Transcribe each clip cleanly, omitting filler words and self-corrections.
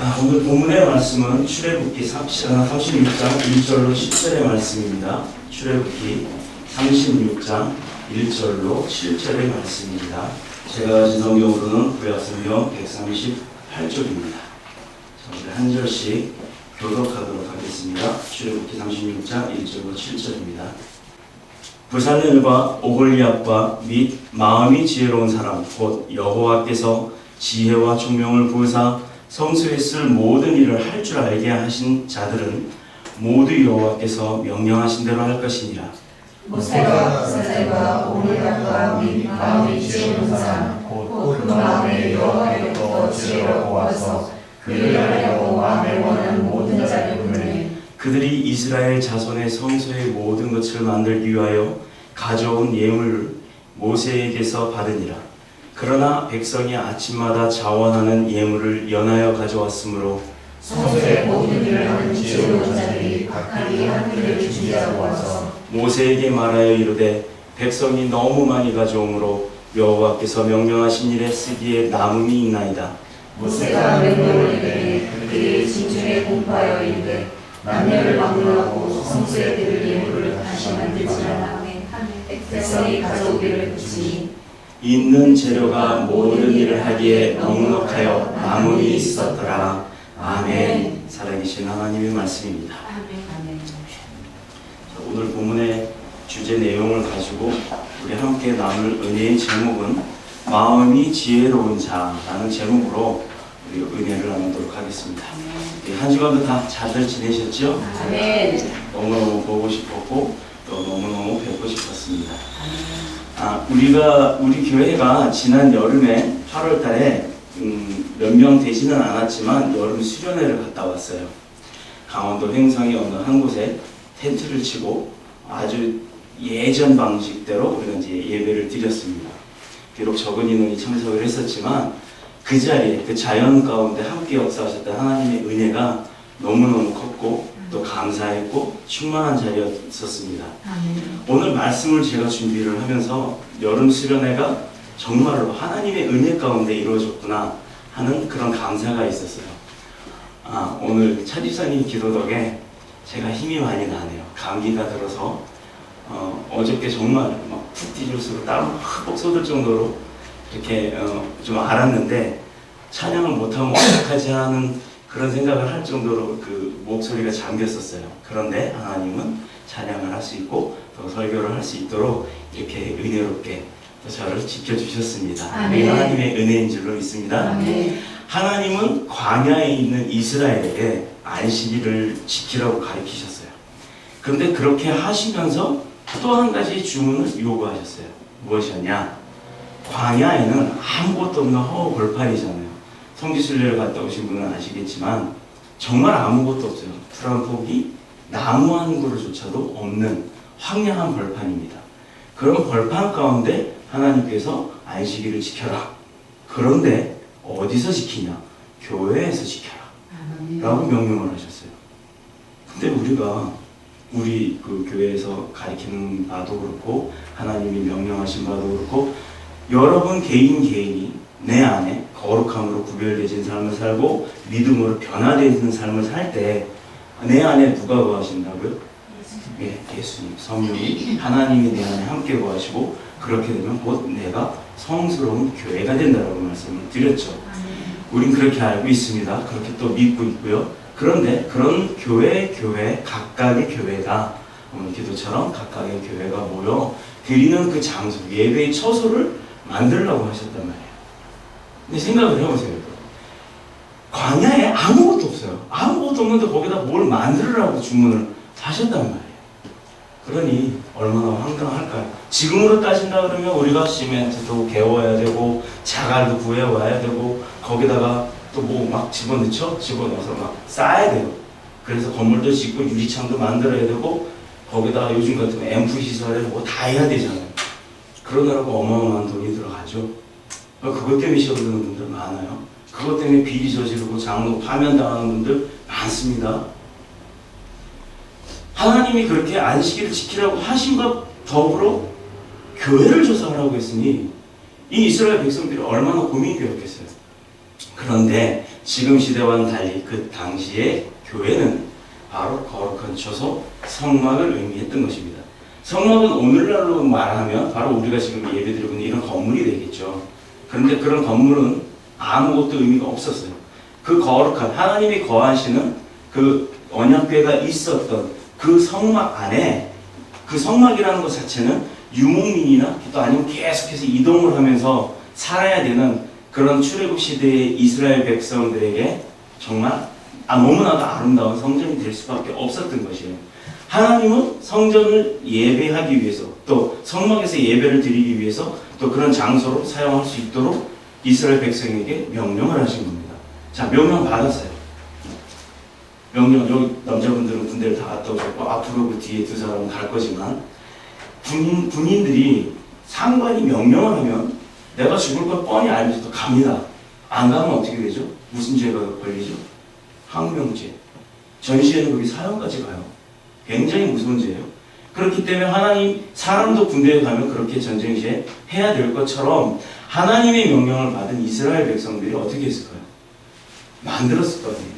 오늘 본문의 말씀은 출애굽기 36장 1절로 10절의 말씀입니다. 출애굽기 36장 1절로 7절의 말씀입니다. 제가 가진 성경으로는 구약성경 138쪽입니다. 우리 한 절씩 교독하도록 하겠습니다. 출애굽기 36장 1절로 7절입니다. 부살렐과 오홀리압과 및 마음이 지혜로운 사람 곧 여호와께서 지혜와 총명을 부으사 성소에 쓸 모든 일을 할 줄 알게 하신 자들은 모두 여호와께서 명령하신 대로 할 것이니라. 모세가 부살렐과 오홀리압과 및 마음이 지혜로운 사람 곧 그 마음에 여호와로부터 지혜가 보아서 그 일을 하려고 마음에 원하는 모든 자를 부르니 그들이 이스라엘 자손의 성소의 모든 것을 만들기 위하여 가져온 예물을 모세에게서 받으니라. 그러나 백성이 아침마다 자원하는 예물을 연하여 가져왔으므로 성소의 모든 일을 하는 지혜로운 자들이 각기 한 일을 준비하고 와서 모세에게 말하여 이르되 백성이 너무 많이 가져오므로 여호와께서 명령하신 일에 쓰기에 남음이 있나이다. 모세가 명령을 내리니 그들이 진중에 공포하여 이르되 남녀를 막론하고 성소에 드릴 예물을 다시 만들지 않아 백성이 가져오기를 그치니 있는 재료가 모든 일을 하기에 넉넉하여 남음이 있었더라. 아멘. 살아계신 하나님의 말씀입니다. 아멘. 오늘 본문의 주제 내용을 가지고 우리 함께 나눌 은혜의 제목은 마음이 지혜로운 자라는 제목으로 우리 은혜를 나누도록 하겠습니다. 한 주간도 다 잘들 지내셨죠? 아멘. 너무너무 보고 싶었고 또 너무너무 뵙고 싶었습니다. 우리 교회가 지난 여름에 8월 달에 몇 명 되지는 않았지만 여름 수련회를 갔다 왔어요. 강원도 횡성의 어느 한 곳에 텐트를 치고 아주 예전 방식대로 우리가 이제 예배를 드렸습니다. 비록 적은 인원이 참석을 했었지만 그 자리에 그 자연 가운데 함께 역사하셨던 하나님의 은혜가 너무너무 컸고 또 감사했고 충만한 자리였었습니다. 오늘 말씀을 제가 준비를 하면서 여름 수련회가 정말로 하나님의 은혜 가운데 이루어졌구나 하는 그런 감사가 있었어요. 오늘 차 집사님 기도 덕에 제가 힘이 많이 나네요. 감기가 들어서 어저께 정말 막 푹 뒤질수록 땀 흠뻑 쏟을 정도로 이렇게 좀 알았는데 찬양을 못하면 어떡하지 하는 그런 생각을 할 정도로 그 목소리가 잠겼었어요. 그런데 하나님은 찬양을 할 수 있고 또 설교를 할 수 있도록 이렇게 은혜롭게 또 저를 지켜주셨습니다. 하나님의 은혜인 줄로 믿습니다. 아멘. 하나님은 광야에 있는 이스라엘에게 안식일을 지키라고 가르치셨어요. 그런데 그렇게 하시면서 또 한 가지 주문을 요구하셨어요. 무엇이었냐? 광야에는 아무것도 없는 허허 벌판이잖아요. 성지순례를 갔다 오신 분은 아시겠지만 정말 아무것도 없어요. 풀 한 포기, 나무 한 그루조차도 없는 황량한 벌판입니다. 그런 벌판 가운데 하나님께서 안식일을 지켜라. 그런데 어디서 지키냐? 교회에서 지켜라 라고 명령을 하셨어요. 근데 우리 그 교회에서 가르치는 바도 그렇고 하나님이 명령하신 바도 그렇고 여러분 개인이 내 안에 거룩함으로 구별되진 삶을 살고 믿음으로 변화되는 삶을 살 때 내 안에 누가 거하신다고요? 예, 예수님, 성령이 하나님이 내 안에 함께 거하시고 그렇게 되면 곧 내가 성스러운 교회가 된다라고 말씀을 드렸죠. 우린 그렇게 알고 있습니다. 그렇게 또 믿고 있고요. 그런데 그런 교회 각각의 교회가 오늘 기도처럼 각각의 교회가 모여 드리는 그 장소, 예배의 처소를 만들려고 하셨단 말이에요. 근데 생각을 해보세요. 광야에 아무것도 없어요. 아무것도 없는데 거기다 뭘 만들으라고 주문을 하셨단 말이에요. 그러니 얼마나 황당할까요? 지금으로 따진다 그러면 우리가 시멘트도 개워야 되고 자갈도 구해와야 되고 거기다가 또 뭐 막 집어넣어서 막 쌓아야 돼요. 그래서 건물도 짓고 유리창도 만들어야 되고 거기다가 요즘 같으면 앰프 시설에 뭐 다 해야 되잖아요. 그러느라고 어마어마한 돈이 들어가죠. 그것 때문에 시험 드는 분들 많아요. 그것 때문에 비리 저지르고 장로 파면당하는 분들 많습니다. 하나님이 그렇게 안식일을 지키라고 하신과 더불어 교회를 조성하라고 했으니 이 이스라엘 백성들이 얼마나 고민이 되었겠어요. 그런데 지금 시대와는 달리 그 당시의 교회는 바로 거룩한 처소 성막을 의미했던 것입니다. 성막은 오늘날로 말하면 바로 우리가 지금 예배드리고 있는 이런 건물이 되겠죠. 그런데 그런 건물은 아무것도 의미가 없었어요. 그 거룩한 하나님이 거하시는 그 언약궤가 있었던 그 성막 안에, 그 성막이라는 것 자체는 유목민이나 또 아니면 계속해서 이동을 하면서 살아야 되는 그런 출애굽 시대의 이스라엘 백성들에게 정말 너무나도 아름다운 성전이 될 수밖에 없었던 것이에요. 하나님은 성전을 예배하기 위해서, 또 성막에서 예배를 드리기 위해서 또 그런 장소로 사용할 수 있도록 이스라엘 백성에게 명령을 하신 겁니다. 자, 명령 받았어요. 명령, 여기 남자분들은 군대를 다 갔다 오셨고 앞으로 그 뒤에 두 사람은 갈 거지만 군인들이 상관이 명령을 하면 내가 죽을 걸 뻔히 알면서도 갑니다. 안 가면 어떻게 되죠? 무슨 죄가 걸리죠? 항명죄. 전시에는 거기 사형까지 가요. 굉장히 무서운 죄예요. 그렇기 때문에 하나님, 사람도 군대에 가면 그렇게 전쟁 시에 해야 될 것처럼 하나님의 명령을 받은 이스라엘 백성들이 어떻게 했을까요? 만들었을 거 아니에요.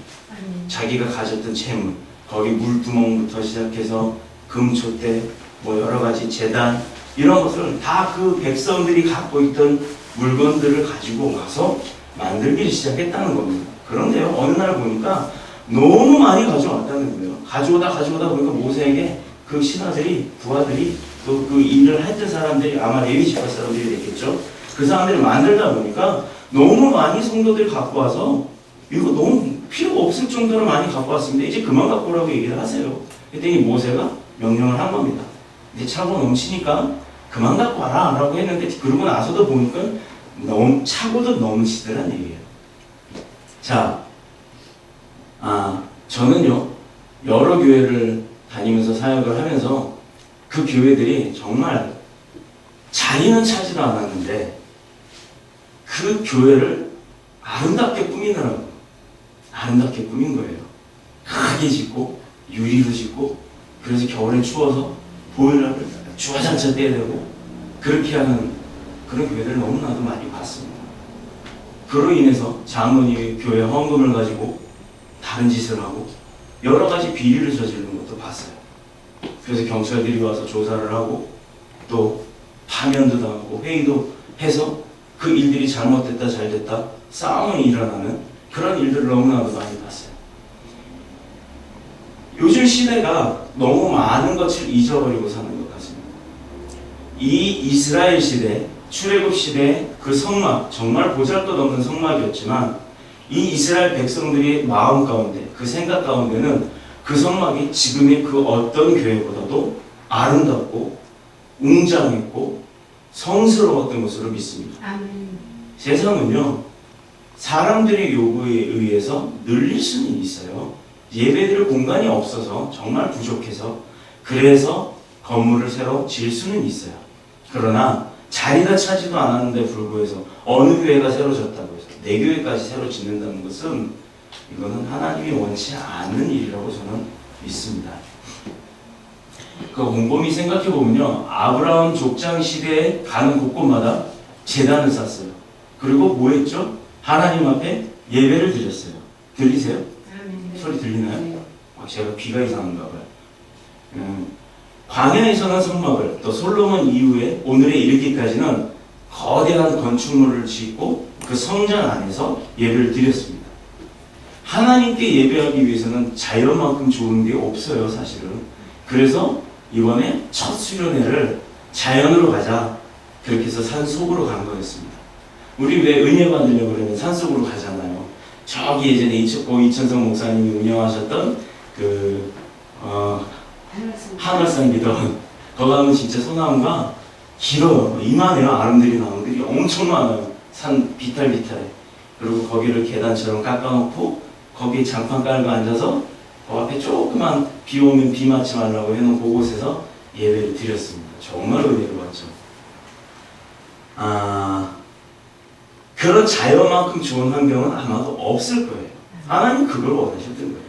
자기가 가졌던 재물, 거기 물두멍부터 시작해서 금초대, 뭐 여러 가지 제단, 이런 것을 다 그 백성들이 갖고 있던 물건들을 가지고 와서 만들기를 시작했다는 겁니다. 그런데요, 어느 날 보니까 너무 많이 가져왔다는 거예요. 가져오다 보니까 모세에게 그 신하들이, 부하들이, 또 그 일을 했던 사람들이, 아마 레위 지파 사람들이 됐겠죠. 그 사람들이 만들다 보니까 너무 많이 성도들이 갖고 와서 이거 너무 필요가 없을 정도로 많이 갖고 왔습니다. 이제 그만 갖고 오라고 얘기를 하세요. 그랬더니 모세가 명령을 한 겁니다. 이제 차고 넘치니까 그만 갖고 와라 라고 했는데, 그러고 나서도 보니까 차고도 넘치더란 얘기예요. 자, 저는요, 여러 교회를 다니면서 사역을 하면서 그 교회들이 정말 자리는 차지도 않았는데 그 교회를 아름답게 꾸미느라고 아름답게 꾸민 거예요. 크게 짓고 유리로 짓고, 그래서 겨울에 추워서 보일러를 주화장차 떼야 되고 그렇게 하는 그런 교회들을 너무나도 많이 봤습니다. 그로 인해서 장로님이 교회 헌금을 가지고 다른 짓을 하고 여러 가지 비리를 저지르는 것도 봤어요. 그래서 경찰들이 와서 조사를 하고 또 파면도 당하고 회의도 해서 그 일들이 잘못됐다 잘됐다 싸움이 일어나는 그런 일들을 너무나도 많이 봤어요. 요즘 시대가 너무 많은 것을 잊어버리고 사는 것 같습니다. 이 이스라엘 시대, 출애굽 시대 그 성막, 정말 보잘것없는 성막이었지만 이 이스라엘 백성들의 마음 가운데, 그 생각 가운데는 그 성막이 지금의 그 어떤 교회보다도 아름답고 웅장했고 성스러웠던 것으로 믿습니다. 아멘. 세상은요, 사람들의 요구에 의해서 늘릴 수는 있어요. 예배드릴 공간이 없어서, 정말 부족해서, 그래서 건물을 새로 지을 수는 있어요. 그러나 자리가 차지도 않았는데 불구해서 어느 교회가 새로 졌다고 해서 내 교회까지 새로 짓는다는 것은, 이거는 하나님이 원치 않는 일이라고 저는 믿습니다. 그 곰곰이 생각해 보면요, 아브라함 족장 시대에 가는 곳곳마다 제단을 쌓았어요. 그리고 뭐 했죠? 하나님 앞에 예배를 드렸어요. 들리세요? 소리 들리나요? 제가 귀가 이상한가 봐요. 광야에서는 성막을, 또 솔로몬 이후에 오늘에 이르기까지는 거대한 건축물을 짓고 그 성전 안에서 예배를 드렸습니다. 하나님께 예배하기 위해서는 자연만큼 좋은 게 없어요, 사실은. 그래서 이번에 첫 수련회를 자연으로 가자, 그렇게 해서 산속으로 간 거였습니다. 우리 왜 은혜 받으려고 그러면 산속으로 가잖아요. 저기 예전에 이천성 목사님이 운영하셨던 그 하늘산 기도원, 거기 가면 진짜 소나무가 길어요. 이만해요. 아름드리 나무들이 엄청 많아요. 산 비탈비탈해. 그리고 거기를 계단처럼 깎아놓고 거기에 장판 깔고 앉아서 그 앞에 조그만 비 오면 비 맞지 말라고 해놓은 그곳에서 예배를 드렸습니다. 정말 은혜를 받죠. 그런 자연만큼 좋은 환경은 아마도 없을 거예요. 하나님 그걸 원하셨던 거예요.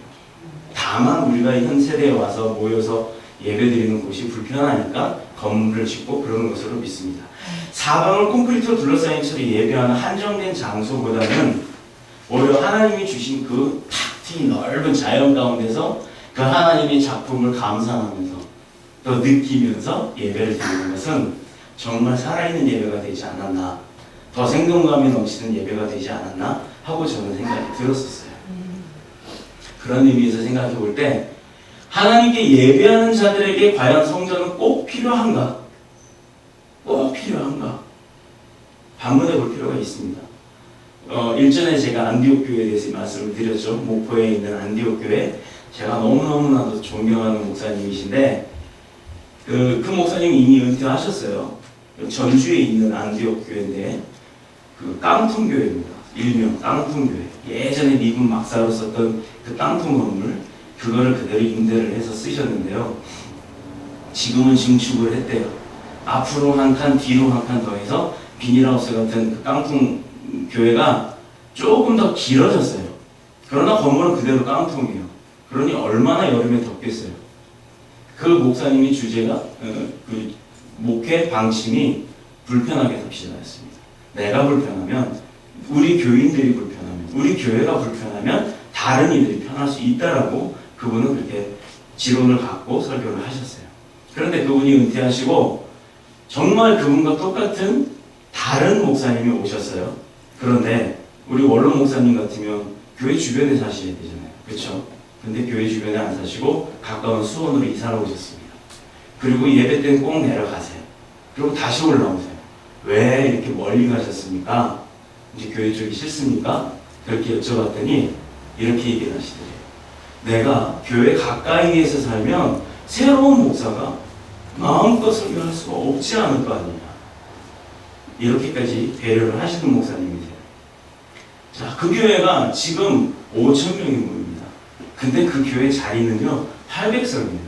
다만 우리가 현 세대에 와서 모여서 예배드리는 곳이 불편하니까 건물을 짓고 그러는 것으로 믿습니다. 사방을 콘크리트로 둘러싸인 채로 예배하는 한정된 장소보다는 오히려 하나님이 주신 그 탁 트인 넓은 자연 가운데서 그 하나님의 작품을 감상하면서 또 느끼면서 예배를 드리는 것은 정말 살아있는 예배가 되지 않았나, 더 생동감이 넘치는 예배가 되지 않았나 하고 저는 생각이 들었었어요. 그런 의미에서 생각해 볼 때 하나님께 예배하는 자들에게 과연 성전은 꼭 필요한가? 꼭 필요한가? 반문해 볼 필요가 있습니다. 일전에 제가 안디옥 교회에 대해서 말씀을 드렸죠. 목포에 있는 안디옥 교회, 제가 너무너무나도 존경하는 목사님이신데 그 목사님이 이미 은퇴하셨어요. 전주에 있는 안디옥 교회인데 그 깡통교회입니다. 일명 깡통교회. 예전에 미군 막사로 썼던 그 깡통 건물, 그거를 그대로 임대를 해서 쓰셨는데요. 지금은 증축을 했대요. 앞으로 한 칸, 뒤로 한 칸 더 해서 비닐하우스 같은 그 깡통 교회가 조금 더 길어졌어요. 그러나 건물은 그대로 깡통이에요. 그러니 얼마나 여름에 덥겠어요. 그 목사님이 주제가 그 목회 방침이 불편하게 삽시다였습니다. 내가 불편하면, 우리 교인들이 불편하면, 우리 교회가 불편하면 다른 이들이 편할 수 있다라고 그분은 그렇게 지론을 갖고 설교를 하셨어요. 그런데 그분이 은퇴하시고 정말 그분과 똑같은 다른 목사님이 오셨어요. 그런데 우리 원로 목사님 같으면 교회 주변에 사셔야 되잖아요. 그렇죠? 근데 교회 주변에 안 사시고 가까운 수원으로 이사를 오셨습니다. 그리고 예배 때는 꼭 내려가세요. 그리고 다시 올라오세요. 왜 이렇게 멀리 가셨습니까? 이제 교회 쪽이 싫습니까? 그렇게 여쭤봤더니 이렇게 얘기를 하시더래요. 내가 교회 가까이에서 살면 새로운 목사가 마음껏 설교할 수가 없지 않을 거 아니냐. 이렇게까지 배려를 하시는 목사님이세요. 자, 그 교회가 지금 5,000명이 모입니다. 근데 그 교회 자리는요 800석이에요.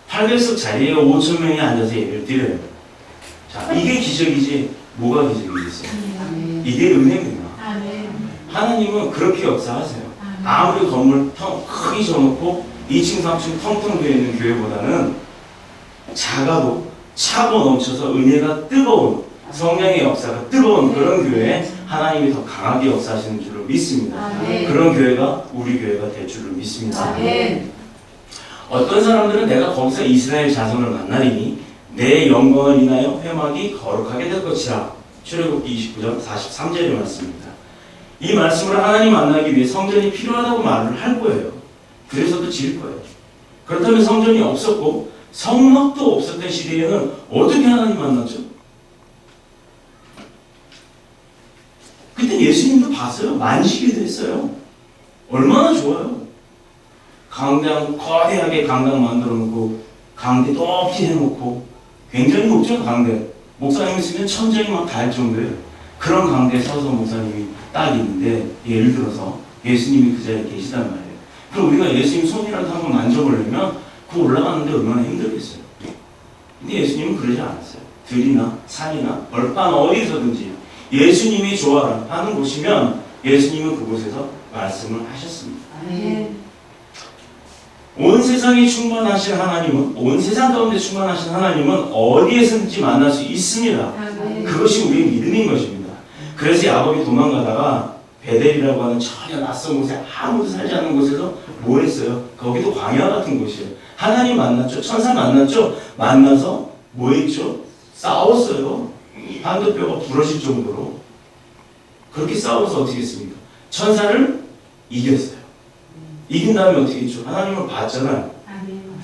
800석 자리에 5,000명이 앉아서 예배를 드려요. 자, 이게 기적이지 뭐가 기적이겠어요? 이게 은혜입니다. 하나님은 그렇게 역사하세요. 아무리 건물 크게 져놓고 2층 3층 텅텅 되어 있는 교회보다는 작아도 차고 넘쳐서 은혜가 뜨거운, 성령의 역사가 뜨거운 그런 교회에 하나님이 더 강하게 역사하시는 줄로 믿습니다. 그런 교회가 우리 교회가 될 줄로 믿습니다. 어떤 사람들은 내가 거기서 이스라엘 자손을 만나리니 내 영광을 인하여 회막이 거룩하게 될 것이라. 출애굽기 29장 43절의 말씀입니다. 이 말씀을 하나님 만나기 위해 성전이 필요하다고 말을 할 거예요. 그래서도 지을 거예요. 그렇다면 성전이 없었고 성막도 없었던 시대에는 어떻게 하나님 만났죠? 그때 예수님도 봤어요. 만식이도 했어요. 얼마나 좋아요. 강당, 거대하게 강당 만들어 놓고 강대 높이 해놓고, 굉장히 높죠 강대. 목사님 있으면 천장이 막 닿을 정도예요. 그런 강대에 서서 목사님이 딱 있는데, 예를 들어서 예수님이 그 자리에 계시단 말이에요. 그럼 우리가 예수님 손이라도 한번 만져보려면 그 올라가는데 얼마나 힘들겠어요. 근데 예수님은 그러지 않았어요. 들이나 산이나 벌판 어디서든지 예수님이 좋아라 하는 곳이면 예수님은 그곳에서 말씀을 하셨습니다. 온 세상에 충만하신 하나님은, 온 세상 가운데 충만하신 하나님은 어디에서든지 만날 수 있습니다. 그것이 우리의 믿음인 것입니다. 그래서 야곱이 도망가다가 베델이라고 하는 전혀 낯선 곳에 아무도 살지 않는 곳에서 뭐 했어요? 거기도 광야 같은 곳이에요. 하나님 만났죠. 천사 만났죠. 만나서 뭐 했죠? 싸웠어요. 한도뼈가 부러질 정도로. 그렇게 싸워서 어떻게 했습니까? 천사를 이겼어요. 이긴 다음에 어떻게 했죠? 하나님을 봤잖아요.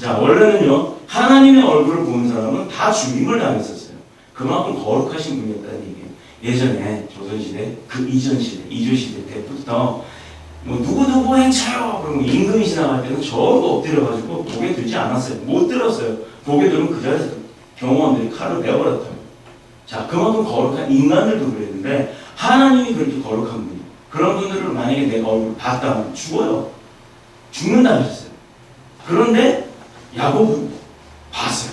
자, 원래는요 하나님의 얼굴을 보는 사람은 다 죽임을 당했었어요. 그만큼 거룩하신 분이었다는 얘기예요. 예전에 조선시대, 그 이전 시대, 이조시대 때부터 뭐 누구누구 행차요 그러면 임금이 지나갈 때는 전부 엎드려가지고 고개 들지 않았어요. 못 들었어요. 고개 들면 그 자리에서 경호원들이 칼을 베어버렸다고. 자, 그만큼 거룩한 인간들도 그랬는데 하나님이 그렇게 거룩한 분이에요. 그런 분들을 만약에 내가 얼굴 봤다면 죽어요. 죽는다 하셨어요. 그런데 야곱은 봤어요.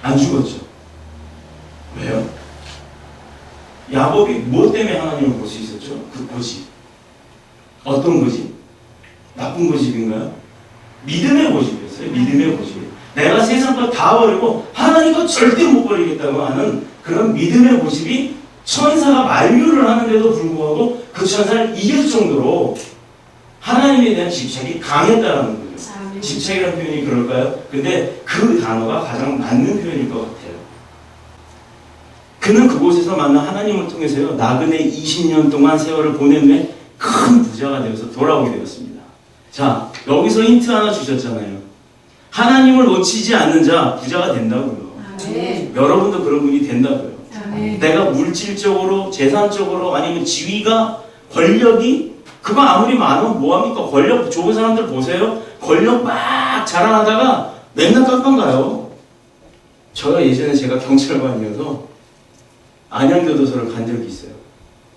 안 죽었죠. 왜요? 야곱이 무엇 때문에 하나님을 볼 수 있었죠? 그 고집. 어떤 고집? 나쁜 고집인가요? 믿음의 고집이었어요. 믿음의 고집. 내가 세상 것 다 버리고 하나님 것 절대 못 버리겠다고 하는 그런 믿음의 고집이 천사가 만류를 하는데도 불구하고 그 천사를 이길 정도로 하나님에 대한 집착이 강했다는 거예요. 집착이라는 표현이 그럴까요? 근데 그 단어가 가장 맞는 표현일 것 같아요. 그는 그곳에서 만난 하나님을 통해서요, 나그네 20년 동안 세월을 보낸 후에 큰 부자가 되어서 돌아오게 되었습니다. 자, 여기서 힌트 하나 주셨잖아요. 하나님을 놓치지 않는 자 부자가 된다고요. 아멘. 여러분도 그런 분이 된다고요. 아멘. 내가 물질적으로, 재산적으로, 아니면 지위가, 권력이, 그거 아무리 많으면 뭐합니까? 권력 좋은 사람들 보세요. 권력 막 자랑하다가 맨날 깜빵 가요. 제가 예전에 제가 경찰관이어서 안양교도소를 간 적이 있어요.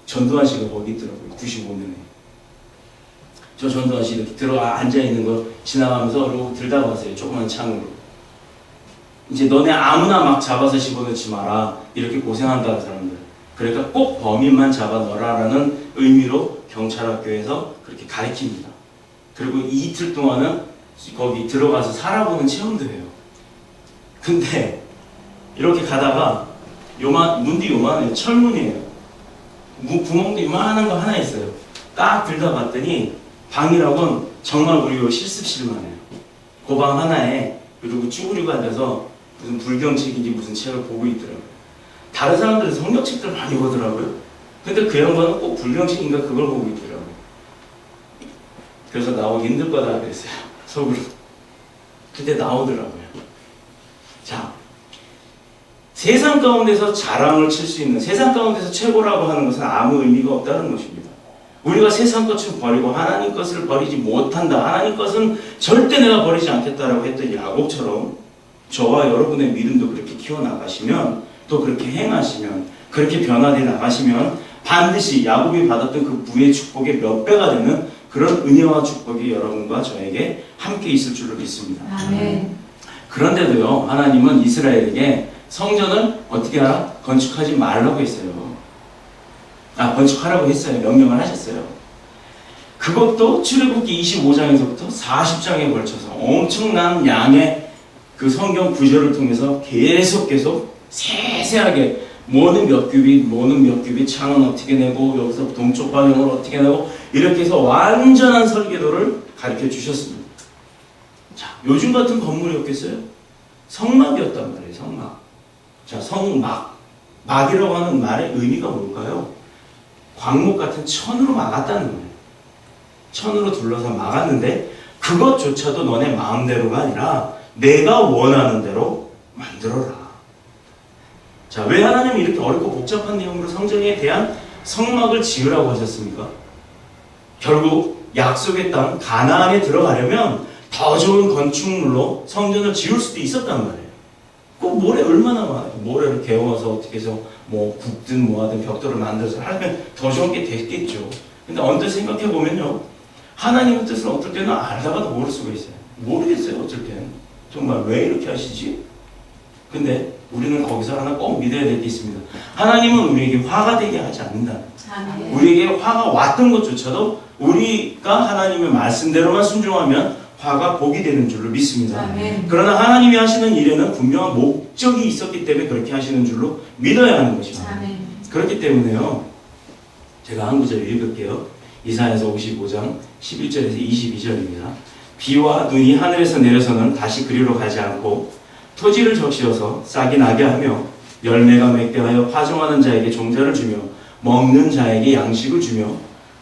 전두환 씨가 거기 있더라고요. 95년에. 저 전두환 씨 이렇게 들어가 앉아있는 거 지나가면서 이러고 들다 봤어요. 조그만 창으로. 이제 너네 아무나 막 잡아서 집어넣지 마라. 이렇게 고생한다는 사람들. 그러니까 꼭 범인만 잡아 넣으라라는 의미로 경찰학교에서 그렇게 가르칩니다. 그리고 이틀 동안은 거기 들어가서 살아보는 체험도 해요. 근데 이렇게 가다가 문도 요만해요. 철문이에요. 구멍도 요만한 거 하나 있어요. 딱 들다 봤더니 방이라고는 정말 우리 요 실습실만 해요. 그 방 하나에 그리고 쭈그리고 앉아서 무슨 불경책인지 무슨 책을 보고 있더라고요. 다른 사람들은 성경책들 많이 보더라고요. 근데 그 양반은 꼭 불경책인가 그걸 보고 있더라고요. 그래서 나오기 힘들 거다 그랬어요. 속으로. 근데 나오더라고요. 자, 세상 가운데서 자랑을 칠 수 있는, 세상 가운데서 최고라고 하는 것은 아무 의미가 없다는 것입니다. 우리가 세상 것을 버리고 하나님 것을 버리지 못한다. 하나님 것은 절대 내가 버리지 않겠다라고 했던 야곱처럼 저와 여러분의 믿음도 그렇게 키워나가시면, 또 그렇게 행하시면, 그렇게 변화되어 나가시면 반드시 야곱이 받았던 그 부의 축복의 몇 배가 되는 그런 은혜와 축복이 여러분과 저에게 함께 있을 줄로 믿습니다. 아멘. 그런데도요, 하나님은 이스라엘에게 성전을 어떻게 하라? 건축하지 말라고 했어요. 건축하라고 했어요. 명령을 하셨어요. 그것도 출애굽기 25장에서부터 40장에 걸쳐서 엄청난 양의 그 성경 구절을 통해서 계속 세세하게 뭐는 몇 규빗, 창은 어떻게 내고, 여기서 동쪽 방향을 어떻게 내고, 이렇게 해서 완전한 설계도를 가르쳐 주셨습니다. 자, 요즘 같은 건물이었겠어요? 성막이었단 말이에요, 성막. 자, 성막. 막이라고 하는 말의 의미가 뭘까요? 광목 같은 천으로 막았다는 거예요. 천으로 둘러서 막았는데, 그것조차도 너네 마음대로가 아니라 내가 원하는 대로 만들어라. 자, 왜 하나님이 이렇게 어렵고 복잡한 내용으로 성전에 대한 성막을 지으라고 하셨습니까? 결국 약속의 땅 가나안에 들어가려면 더 좋은 건축물로 성전을 지을 수도 있었단 말이에요. 그 모래 얼마나 많아요. 모래를 개워서 어떻게 해서 뭐 굽든 뭐하든 벽돌을 만들어서 하면 더 좋은 게 됐겠죠. 근데 언뜻 생각해 보면요, 하나님의 뜻을 어떨 때는 알다가도 모를 수가 있어요. 모르겠어요. 어쩔 때는 정말 왜 이렇게 하시지? 근데 우리는 거기서 하나 꼭 믿어야 될 게 있습니다. 하나님은 우리에게 화가 되게 하지 않는다. 아멘. 우리에게 화가 왔던 것조차도 우리가 하나님의 말씀대로만 순종하면 화가 복이 되는 줄로 믿습니다. 아멘. 그러나 하나님이 하시는 일에는 분명한 목적이 있었기 때문에 그렇게 하시는 줄로 믿어야 하는 것입니다. 아멘. 그렇기 때문에요, 제가 한 구절 읽을게요. 이사야서 55장 11절에서 22절입니다. 비와 눈이 하늘에서 내려서는 다시 그리로 가지 않고 토지를 적시어서 싹이 나게 하며 열매가 맺게 하여 파종하는 자에게 종자를 주며 먹는 자에게 양식을 주며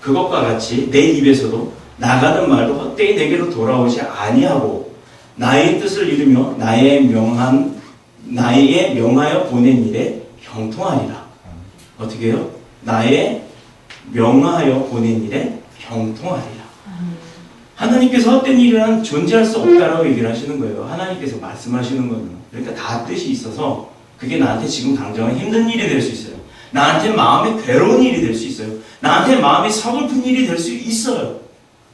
그것과 같이 내 입에서도 나가는 말도 헛되이 내게로 돌아오지 아니하고 나의 뜻을 이루며 나의 명하여 보낸 일에 형통하리라. 어떻게 해요? 나의 명하여 보낸 일에 형통하리라. 하나님께서 헛된 일이란 존재할 수 없다라고 얘기를 하시는 거예요. 하나님께서 말씀하시는 거는. 그러니까 다 뜻이 있어서 그게 나한테 지금 당장은 힘든 일이 될 수 있어요. 나한테 마음에 괴로운 일이 될 수 있어요. 나한테 마음이 서글픈 일이 될 수 있어요.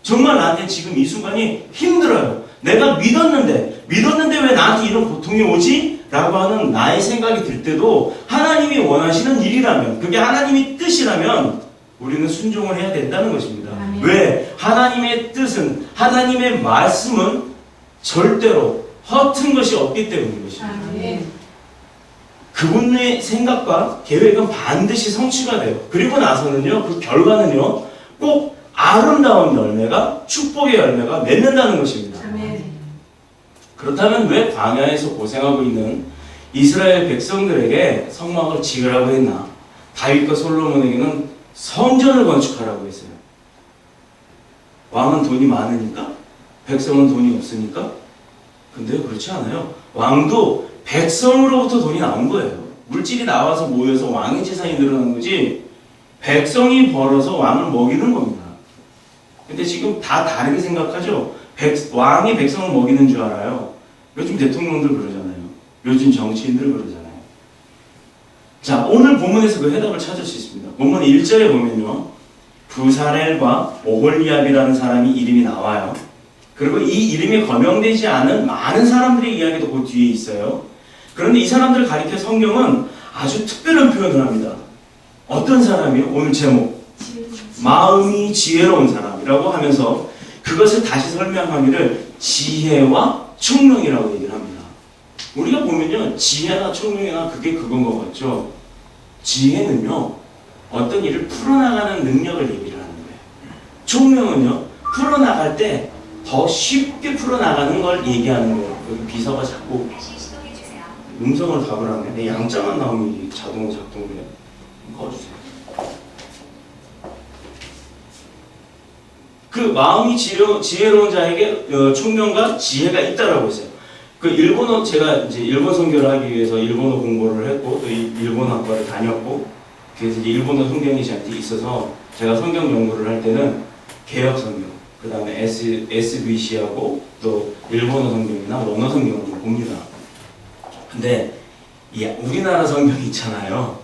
정말 나한테 지금 이 순간이 힘들어요. 내가 믿었는데 왜 나한테 이런 고통이 오지? 라고 하는 나의 생각이 들 때도 하나님이 원하시는 일이라면, 그게 하나님의 뜻이라면 우리는 순종을 해야 된다는 것입니다. 아멘. 왜? 하나님의 뜻은, 하나님의 말씀은 절대로 허튼 것이 없기 때문인 것입니다. 아멘. 그분의 생각과 계획은 반드시 성취가 돼요. 그리고 나서는요, 그 결과는요, 꼭 아름다운 열매가, 축복의 열매가 맺는다는 것입니다. 그렇다면 왜 광야에서 고생하고 있는 이스라엘 백성들에게 성막을 지으라고 했나? 다윗과 솔로몬에게는 성전을 건축하라고 했어요. 왕은 돈이 많으니까? 백성은 돈이 없으니까? 근데 그렇지 않아요. 왕도 백성으로부터 돈이 나온 거예요. 물질이 나와서 모여서 왕의 재산이 늘어난 거지, 백성이 벌어서 왕을 먹이는 겁니다. 근데 지금 다 다르게 생각하죠? 왕이 백성을 먹이는 줄 알아요. 요즘 대통령들 그러잖아요. 요즘 정치인들 그러잖아요. 자, 오늘 본문에서 그 해답을 찾을 수 있습니다. 본문 1절에 보면요, 부사렐과 오홀리압이라는 사람이 이름이 나와요. 그리고 이 이름이 거명되지 않은 많은 사람들의 이야기도 그 뒤에 있어요. 그런데 이 사람들을 가리켜 성경은 아주 특별한 표현을 합니다. 어떤 사람이요? 오늘 제목, 마음이 지혜로운 사람이라고 하면서 그것을 다시 설명하기를 지혜와 총명이라고 얘기를 합니다. 우리가 보면요, 지혜나 총명이나 그게 그건 것 같죠. 지혜는요, 어떤 일을 풀어나가는 능력을 얘기를 하는 거예요. 총명은요, 풀어나갈 때 더 쉽게 풀어나가는 걸 얘기하는 거예요. 여기 비서가 자꾸 음성을 답을 하네. 내 양자만 나오면 자동으로 작동을 해요. 꺼주세요. 그 마음이 지혜로운 자에게 총명과 지혜가 있다라고 했어요. 그 일본어, 제가 이제 일본 선교를 하기 위해서 일본어 공부를 했고, 또 일본 학과를 다녔고, 그래서 이제 일본어 성경이 저한테 있어서 제가 성경 연구를 할 때는 개역 성경, 그 다음에 SBC하고 또 일본어 성경이나 원어 성경을 봅니다. 근데 이 우리나라 성경이 있잖아요.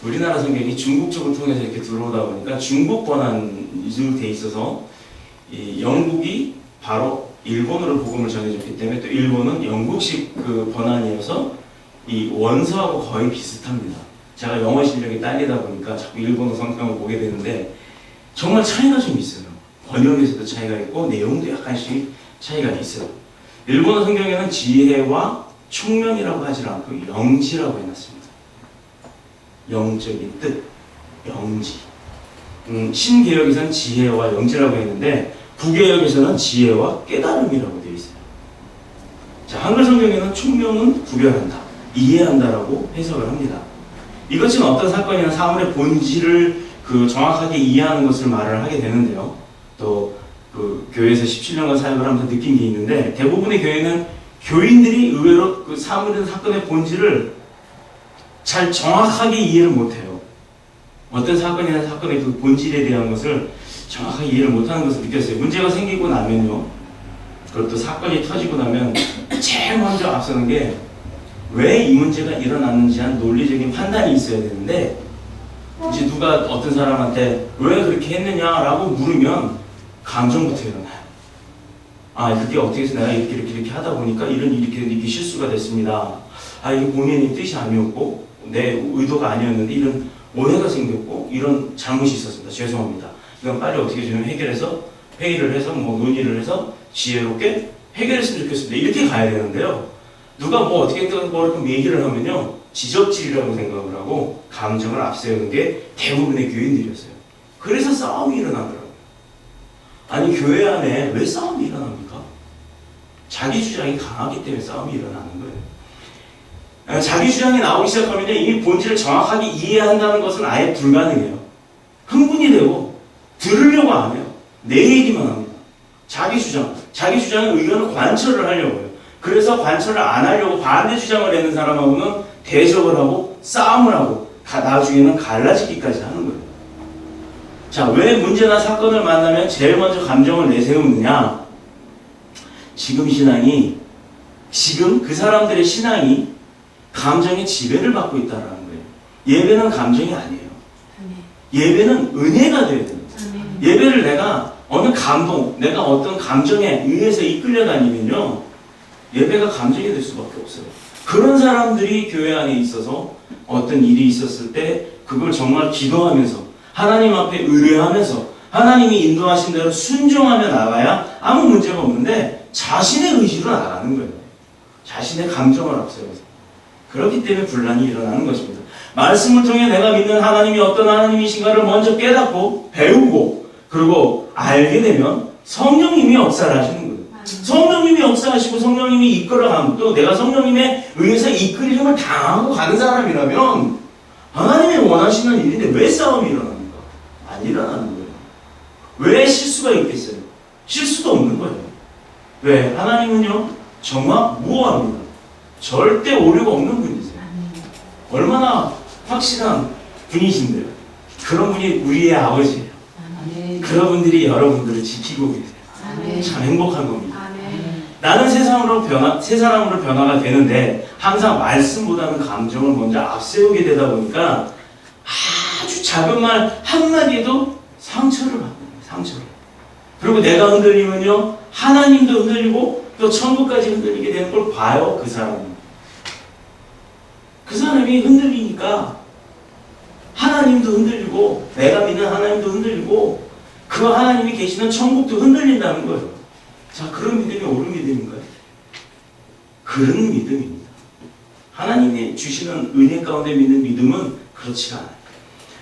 우리나라 성경이 중국 쪽을 통해서 이렇게 들어오다 보니까 중국 번안으로 돼 있어서 이 영국이 바로 일본어로 복음을 전해줬기 때문에 또 일본은 영국식 그 번안이어서 이 원서하고 거의 비슷합니다. 제가 영어 실력이 딸리다 보니까 자꾸 일본어 성경을 보게 되는데 정말 차이가 좀 있어요. 번역에서도 차이가 있고 내용도 약간씩 차이가 있어요. 일본어 성경에는 지혜와 총명이라고 하지 않고 영지라고 해놨습니다. 영적인 뜻, 영지. 신개역에서는 지혜와 영지라고 했는데 구개역에서는 지혜와 깨달음이라고 되어 있어요. 자, 한글 성경에는 총명은 구별한다, 이해한다라고 해석을 합니다. 이것은 어떤 사건이나 사물의 본질을 정확하게 이해하는 것을 말을 하게 되는데요. 또 그 교회에서 17년간 사역을 하면서 느낀 게 있는데 대부분의 교회는 교인들이 의외로 그 사물이나 사건의 본질을 잘 정확하게 이해를 못해요. 어떤 사건이나 사건의 그 본질에 대한 것을 정확하게 이해를 못하는 것을 느꼈어요. 문제가 생기고 나면요, 그것도 사건이 터지고 나면 제일 먼저 앞서는 게 왜 이 문제가 일어났는지 한 논리적인 판단이 있어야 되는데, 이제 누가 어떤 사람한테 왜 그렇게 했느냐라고 물으면 감정부터 일어나요. 아, 그게 어떻게 해서 내가 이렇게 하다 보니까 이렇게 실수가 됐습니다. 아, 이게 본인의 뜻이 아니었고 내 의도가 아니었는데 이런 오해가 생겼고 이런 잘못이 있었습니다. 죄송합니다. 이건 빨리 어떻게 좀 해결해서 회의를 해서 논의를 해서 지혜롭게 해결했으면 좋겠습니다. 이렇게 가야 되는데요. 누가 어떻게든 이렇게 얘기를 하면요, 지적질이라고 생각을 하고 감정을 앞세우는 게 대부분의 교인들이었어요. 그래서 싸움이 일어나더라고요. 아니, 교회 안에 왜 싸움이 일어납니까? 자기 주장이 강하기 때문에 싸움이 일어나는 거예요. 자기 주장이 나오기 시작하면 이 본질을 정확하게 이해한다는 것은 아예 불가능해요. 흥분이 되고 들으려고 안 해요. 내 얘기만 합니다. 자기 주장의 의견을 관철을 하려고 해요. 그래서 관철을 안 하려고 반대 주장을 내는 사람하고는 대적을 하고 싸움을 하고 나중에는 갈라지기까지 하는 거예요. 자, 왜 문제나 사건을 만나면 제일 먼저 감정을 내세우느냐? 지금 그 사람들의 신앙이 감정의 지배를 받고 있다는 거예요. 예배는 감정이 아니에요. 예배는 은혜가 돼야 됩니다. 예배를 내가 내가 어떤 감정에 의해서 이끌려 다니면요, 예배가 감정이 될 수밖에 없어요. 그런 사람들이 교회 안에 있어서 어떤 일이 있었을 때 그걸 정말 기도하면서 하나님 앞에 의뢰하면서 하나님이 인도하신 대로 순종하며 나가야 아무 문제가 없는데 자신의 의지로 나가는 거예요. 자신의 감정을 앞세워서. 그렇기 때문에 분란이 일어나는 것입니다. 말씀을 통해 내가 믿는 하나님이 어떤 하나님이신가를 먼저 깨닫고 배우고 그리고 알게 되면 성령님이 역사를 하시는 거예요. 성령님이 역사하시고 성령님이 이끌어가면 또 내가 성령님에 의해서 이끌림을 당하고 가는 사람이라면 하나님이 원하시는 일인데 왜 싸움이 일어납니까? 안 일어나는 거예요. 왜 실수가 있겠어요? 실수도 없는 거예요. 왜? 하나님은요 정확무오합니다. 절대 오류가 없는 분이세요. 얼마나 확실한 분이신데요. 그런 분이 우리의 아버지예요. 그런 분들이 여러분들을 지키고 계세요. 참 행복한 겁니다. 나는 새 사람으로 변화가 되는데 항상 말씀보다는 감정을 먼저 앞세우게 되다 보니까 아주 작은 말 한마디에도 상처를 받는 거예요. 상처를. 그리고 내가 흔들리면요 하나님도 흔들리고 또 천국까지 흔들리게 되는 걸 봐요. 그 사람이. 그 사람이 흔들리니까 하나님도 흔들리고 내가 믿는 하나님도 흔들리고 그 하나님이 계시는 천국도 흔들린다는 거예요. 자, 그런 믿음이 옳은 믿음인가요? 그런 믿음입니다. 하나님이 주시는 은혜 가운데 믿는 믿음은 그렇지가 않아요.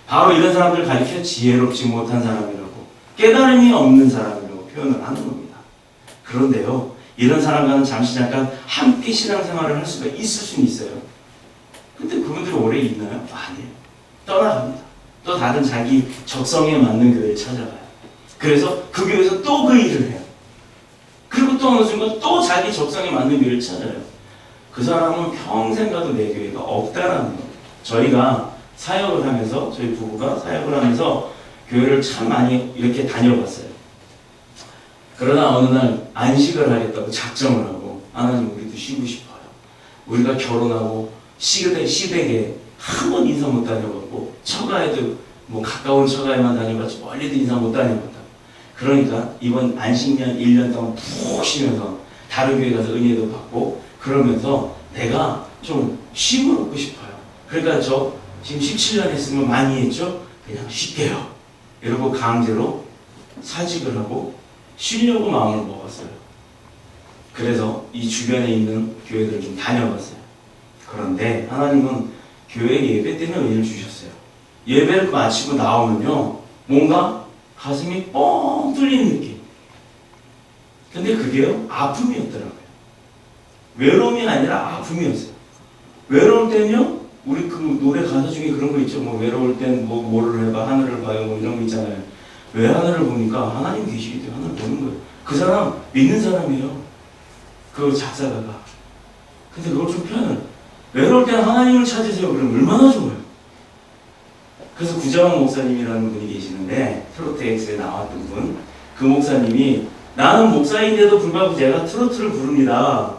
바로 이런 사람들 가리켜 지혜롭지 못한 사람이라고 깨달음이 없는 사람이라고 표현을 하는 겁니다. 그런데요, 이런 사람과는 잠시 잠깐 함께 신앙생활을 할 수가 있을 수는 있어요. 근데 그분들이 오래 있나요? 아니에요. 떠나갑니다. 또 다른 자기 적성에 맞는 교회를 찾아가요. 그래서 그 교회에서 또 그 일을 해요. 그리고 또 어느 순간 또 자기 적성에 맞는 교회를 찾아요. 그 사람은 평생 가도 내 교회가 없다라는 거예요. 저희가 사역을 하면서 저희 부부가 사역을 하면서 교회를 참 많이 이렇게 다녀봤어요. 그러나 어느 날 안식을 하겠다고 작정을 하고 하나님 우리도 쉬고 싶어요. 우리가 결혼하고 시댁에 한 번 인사 못 다녀봤고 처가에도 뭐 가까운 처가에만 다녀봤지 멀리도 인사 못 다녀봤다. 그러니까 이번 안식년 1년 동안 푹 쉬면서 다른 교회 가서 은혜도 받고 그러면서 내가 좀 쉼을 얻고 싶어요. 그러니까 저 지금 17년 했으면 많이 했죠? 그냥 쉴게요. 이러고 강제로 사직을 하고 쉬려고 마음을 먹었어요. 그래서 이 주변에 있는 교회들을 좀 다녀봤어요. 그런데 하나님은 교회 예배 때문에 은혜를 주셨어요. 예배를 마치고 나오면요 뭔가 가슴이 뻥 뚫리는 느낌. 근데 그게요 아픔이었더라고요. 외로움이 아니라 아픔이었어요. 외로울 때는요 우리 그 노래 가사 중에 그런 거 있죠. 뭐 외로울 땐 뭐 뭐를 해봐 하늘을 봐요 뭐 이런 거 있잖아요. 왜 하늘을 보니까 하나님 계시기 때문에 하늘을 보는 거예요. 그 사람 믿는 사람이에요. 그 작사가가. 근데 그걸 좀 표현을 외로울 땐 하나님을 찾으세요. 그러면 얼마나 좋아요. 그래서 구자원 목사님이라는 분이 계시는데 트로트 엑스에 나왔던 분, 그 목사님이 나는 목사인데도 불구하고 제가 트로트를 부릅니다.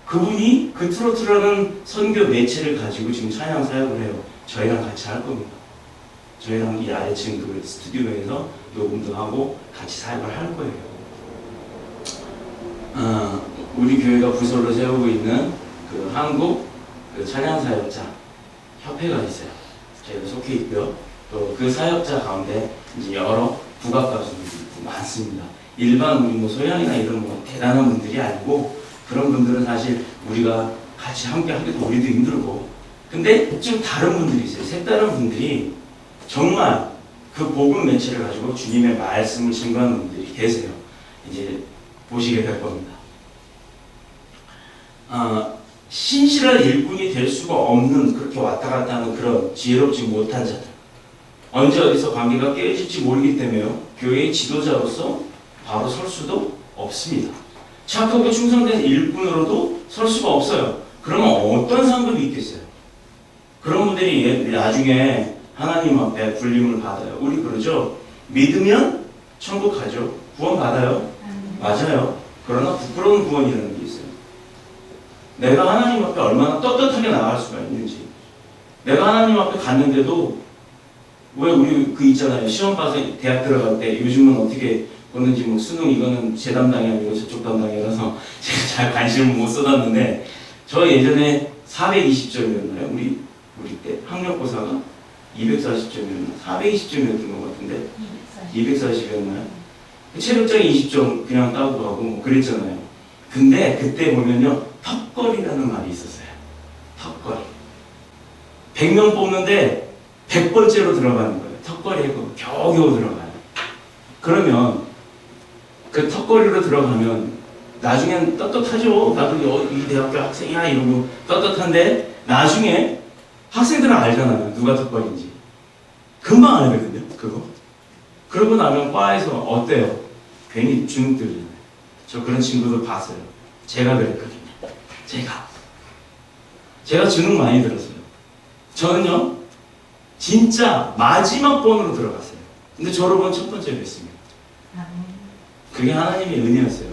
그분이 그 트로트라는 선교 매체를 가지고 지금 찬양 사역을 해요. 저희랑 같이 할 겁니다. 저희랑 이 아래층 그 스튜디오에서 녹음도 하고 같이 사역을 할 거예요. 우리 교회가 부설로 세우고 있는 그 한국 그 찬양 사역자 협회가 있어요. 저희가 속해 있고요. 또 그 사역자 가운데 이제 여러 국악 가수들이 많습니다. 일반 우리 뭐 소양이나 이런 뭐 대단한 분들이 아니고 그런 분들은 사실 우리가 같이 함께 하기도 우리도 힘들고 근데 좀 다른 분들이 있어요. 색다른 분들이 정말 그 복음 매체를 가지고 주님의 말씀을 증거하는 분들이 계세요. 이제 보시게 될 겁니다. 신실한 일꾼이 될 수가 없는 그렇게 왔다 갔다 하는 그런 지혜롭지 못한 자들 언제 어디서 관계가 깨질지 모르기 때문에요. 교회의 지도자로서 바로 설 수도 없습니다. 착하고 충성된 일꾼으로도 설 수가 없어요. 그러면 어떤 상급이 있겠어요? 그런 분들이 나중에 하나님 앞에 불림을 받아요. 우리 그러죠? 믿으면 천국 가죠. 구원 받아요. 맞아요. 그러나 부끄러운 구원이라는 게 있어요. 내가 하나님 앞에 얼마나 떳떳하게 나갈 수가 있는지. 내가 하나님 앞에 갔는데도 왜 우리 그 있잖아요. 시험 봐서 대학 들어갈 때 요즘은 어떻게 보는지 뭐 수능 이거는 제 담당이 아니고 저쪽 담당이라서 제가 잘 관심을 못 쏟았는데 저 예전에 420점이었나요? 우리 때 학력고사가 240점이었나? 420점이었던 것 같은데 240이었나요? 체력장이 20점 그냥 따고 가고 뭐 그랬잖아요. 근데 그때 보면요 턱걸이라는 말이 있었어요. 턱걸이. 100명 뽑는데 100번째로 들어가는 거예요. 턱걸이에 겨우겨우 들어가요. 그러면 그 턱걸이로 들어가면 나중엔 떳떳하죠. 나도 이 대학교 학생이야 이러고 떳떳한데 나중에 학생들은 알잖아요. 누가 턱걸이인지. 금방 알거든요. 그거. 그러고 나면 과에서 어때요? 괜히 주눅 들잖아요. 저 그런 친구들 봤어요. 제가 그랬거든요. 제가 주눅 많이 들었어요. 저는요 진짜 마지막 번으로 들어갔어요. 근데 졸업은 첫 번째로 했습니다. 그게 하나님의 은혜였어요.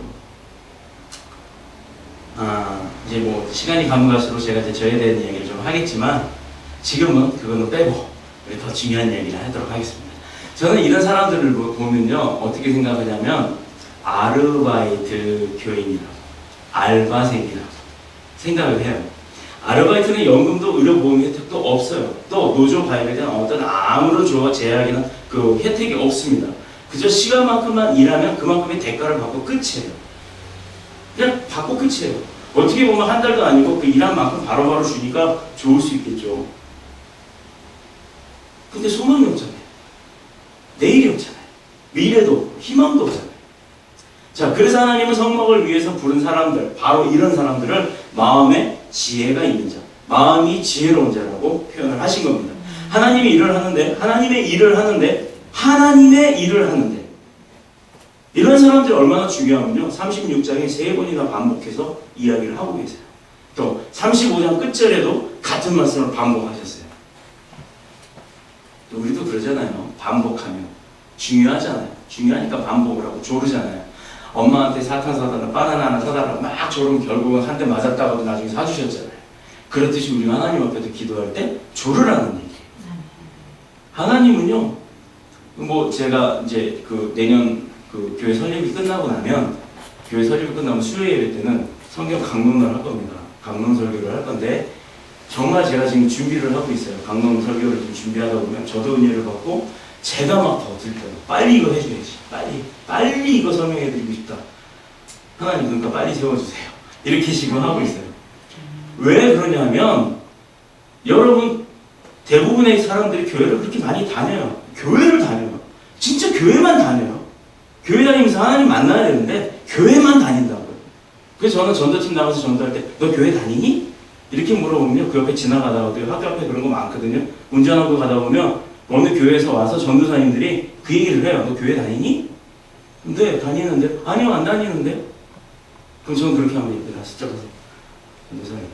이제 뭐 시간이 가면 갈수록 제가 이제 저에 대한 이야기를 좀 하겠지만 지금은 그거는 빼고 우리 더 중요한 이야기를 하도록 하겠습니다. 저는 이런 사람들을 보면요 어떻게 생각하냐면 아르바이트 교인이라고 알바생이라고 생각을 해요. 아르바이트는 연금도 의료보험 혜택도 없어요. 또 노조 가입에 대한 어떤 아무런 조화 제약이나 그 혜택이 없습니다. 그저 시간만큼만 일하면 그만큼의 대가를 받고 끝이에요. 그냥 받고 끝이에요. 어떻게 보면 한 달도 아니고 그 일한 만큼 바로바로 주니까 좋을 수 있겠죠. 근데 소망이 없잖아요. 내일이 없잖아요. 미래도 없고 희망도 없잖아요. 자, 그래서 하나님은 성막을 위해서 부른 사람들, 바로 이런 사람들을 마음에 지혜가 있는 자, 마음이 지혜로운 자라고 표현을 하신 겁니다. 하나님의 일을 하는데 이런 사람들이 얼마나 중요하면요 36장에 3번이나 반복해서 이야기를 하고 계세요. 또 35장 끝절에도 같은 말씀을 반복하셨어요. 또 우리도 그러잖아요. 반복하면 중요하잖아요. 중요하니까 반복을 하고 조르잖아요. 엄마한테 사탕 사달라, 바나나 하나 사달라 막 조르면 결국은 한 대 맞았다고도 나중에 사주셨잖아요. 그렇듯이 우리가 하나님 앞에도 기도할 때 조르라는 얘기예요. 하나님은요, 뭐 제가 이제 그 내년 그 교회 설립이 끝나고 나면 수요 예배 때는 성경 강론을 할 겁니다. 강론 설교를 할 건데 정말 제가 지금 준비를 하고 있어요. 강론 설교를 좀 준비하다 보면 저도 은혜를 받고 제가 막 더 들켜요. 빨리 이거 해줘야지. 빨리 이거 설명해드리고 싶다. 하나님 그러니까 빨리 세워주세요. 이렇게 지금 하고 있어요. 왜 그러냐면 여러분 대부분의 사람들이 교회를 그렇게 많이 다녀요. 교회를 다녀요. 진짜 교회만 다녀요. 교회 다니면서 하나님 만나야 되는데 교회만 다닌다고요. 그래서 저는 전도팀 나가서 전도할 때 너 교회 다니니? 이렇게 물어보면 그 옆에 지나가다가도 학교 앞에 그런 거 많거든요. 운전하고 가다 보면 어느 교회에서 와서 전도사님들이 그 얘기를 해요. 너 교회 다니니? 근데 다니는데 아니요 안 다니는데. 그럼 저는 그렇게 하면 얘들아 스쳐가서 전도사님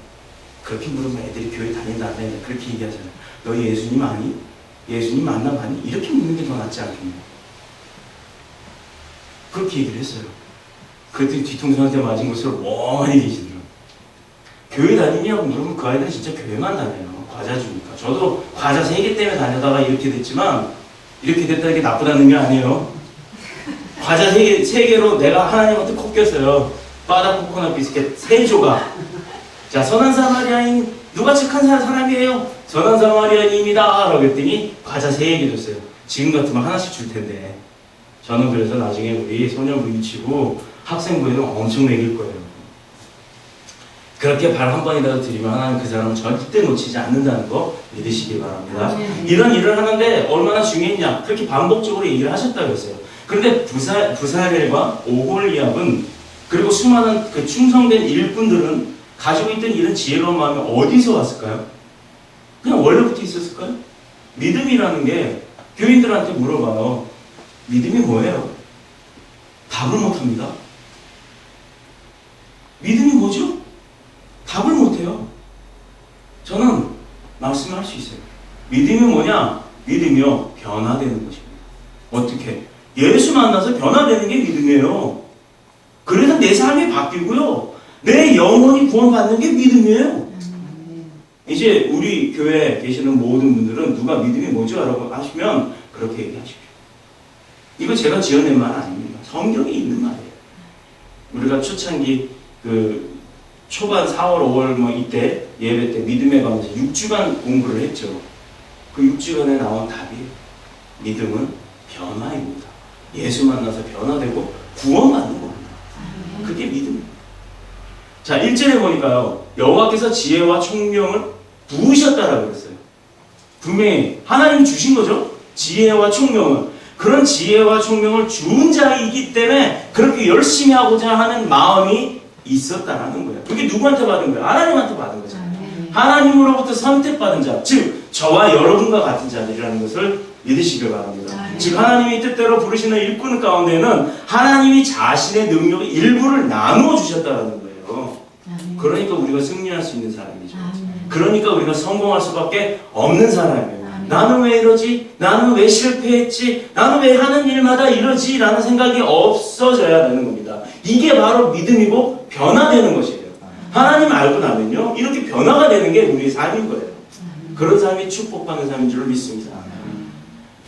그렇게 물으면 애들이 교회 다닌다 안 다닌다 그렇게 얘기하잖아요. 너 예수님 아니? 예수님 만나봤니? 이렇게 묻는 게 더 낫지 않겠냐. 그렇게 얘기를 했어요. 그랬더니 뒤통수한테 맞은 것으로 멍하니 계시더라고요. 교회 다니냐고 물으면 그 아이들은 진짜 교회만 다녀요. 과자 주니까. 저도 과자 3개 때문에 다녀다가 이렇게 됐지만 이렇게 됐다는 게 나쁘다는 게 아니에요. 과자 3개로 내가 하나님한테 코 꼈어요. 바다 코코넛 비스켓 3조각. 자, 선한 사마리아인 누가 착한 사람이에요? 선한 사마리아인입니다. 라고 했더니 과자 3개 줬어요. 지금 같으면 하나씩 줄 텐데. 저는 그래서 나중에 우리 소년부 유치부 학생부에는 엄청 먹일 거예요. 그렇게 발 한 번이라도 드리면 하나님 그 사람은 절대 놓치지 않는다는 거 믿으시기 바랍니다. 이런 일을 하는데 얼마나 중요했냐 그렇게 반복적으로 얘기를 하셨다고 했어요. 그런데 부사렐과 오홀리압은 그리고 수많은 그 충성된 일꾼들은 가지고 있던 이런 지혜로운 마음이 어디서 왔을까요? 그냥 원래부터 있었을까요? 믿음이라는 게 교인들한테 물어봐요. 믿음이 뭐예요? 답을 못합니다. 믿음이 뭐죠? 답을 못해요. 저는 말씀할 수 있어요. 믿음이 뭐냐? 믿음이요. 변화되는 것입니다. 어떻게? 예수 만나서 변화되는 게 믿음이에요. 그래서 내 삶이 바뀌고요. 내 영혼이 구원받는 게 믿음이에요. 이제 우리 교회에 계시는 모든 분들은 누가 믿음이 뭐죠? 라고 하시면 그렇게 얘기하십시오. 이거 제가 지어낸 말 아닙니다. 성경에 있는 말이에요. 우리가 초창기 초반 4월, 5월 뭐 이때 예배 때 믿음에 관해서 6주간 공부를 했죠. 그 6주간에 나온 답이 믿음은 변화입니다. 예수 만나서 변화되고 구원받는 겁니다. 그게 믿음입니다. 자, 1절에 보니까요. 여호와께서 지혜와 총명을 부으셨다라고 그랬어요. 분명히 하나님이 주신 거죠. 지혜와 총명을. 그런 지혜와 총명을 준 자이기 때문에 그렇게 열심히 하고자 하는 마음이 있었다라는 거예요. 그게 누구한테 받은 거예요? 하나님한테 받은 거죠. 하나님으로부터 선택받은 자, 즉 저와 여러분과 같은 자들이라는 것을 믿으시길 바랍니다. 즉 하나님이 뜻대로 부르시는 일꾼 가운데는 하나님이 자신의 능력의 일부를 나누어 주셨다는 거예요. 그러니까 우리가 승리할 수 있는 사람이죠. 그러니까 우리가 성공할 수밖에 없는 사람이에요. 나는 왜 이러지? 나는 왜 실패했지? 나는 왜 하는 일마다 이러지? 라는 생각이 없어져야 되는 겁니다. 이게 바로 믿음이고 변화되는 것이에요. 하나님 알고 나면요, 이렇게 변화가 되는 게 우리의 삶인 거예요. 그런 삶이 축복받는 삶인 줄 믿습니다.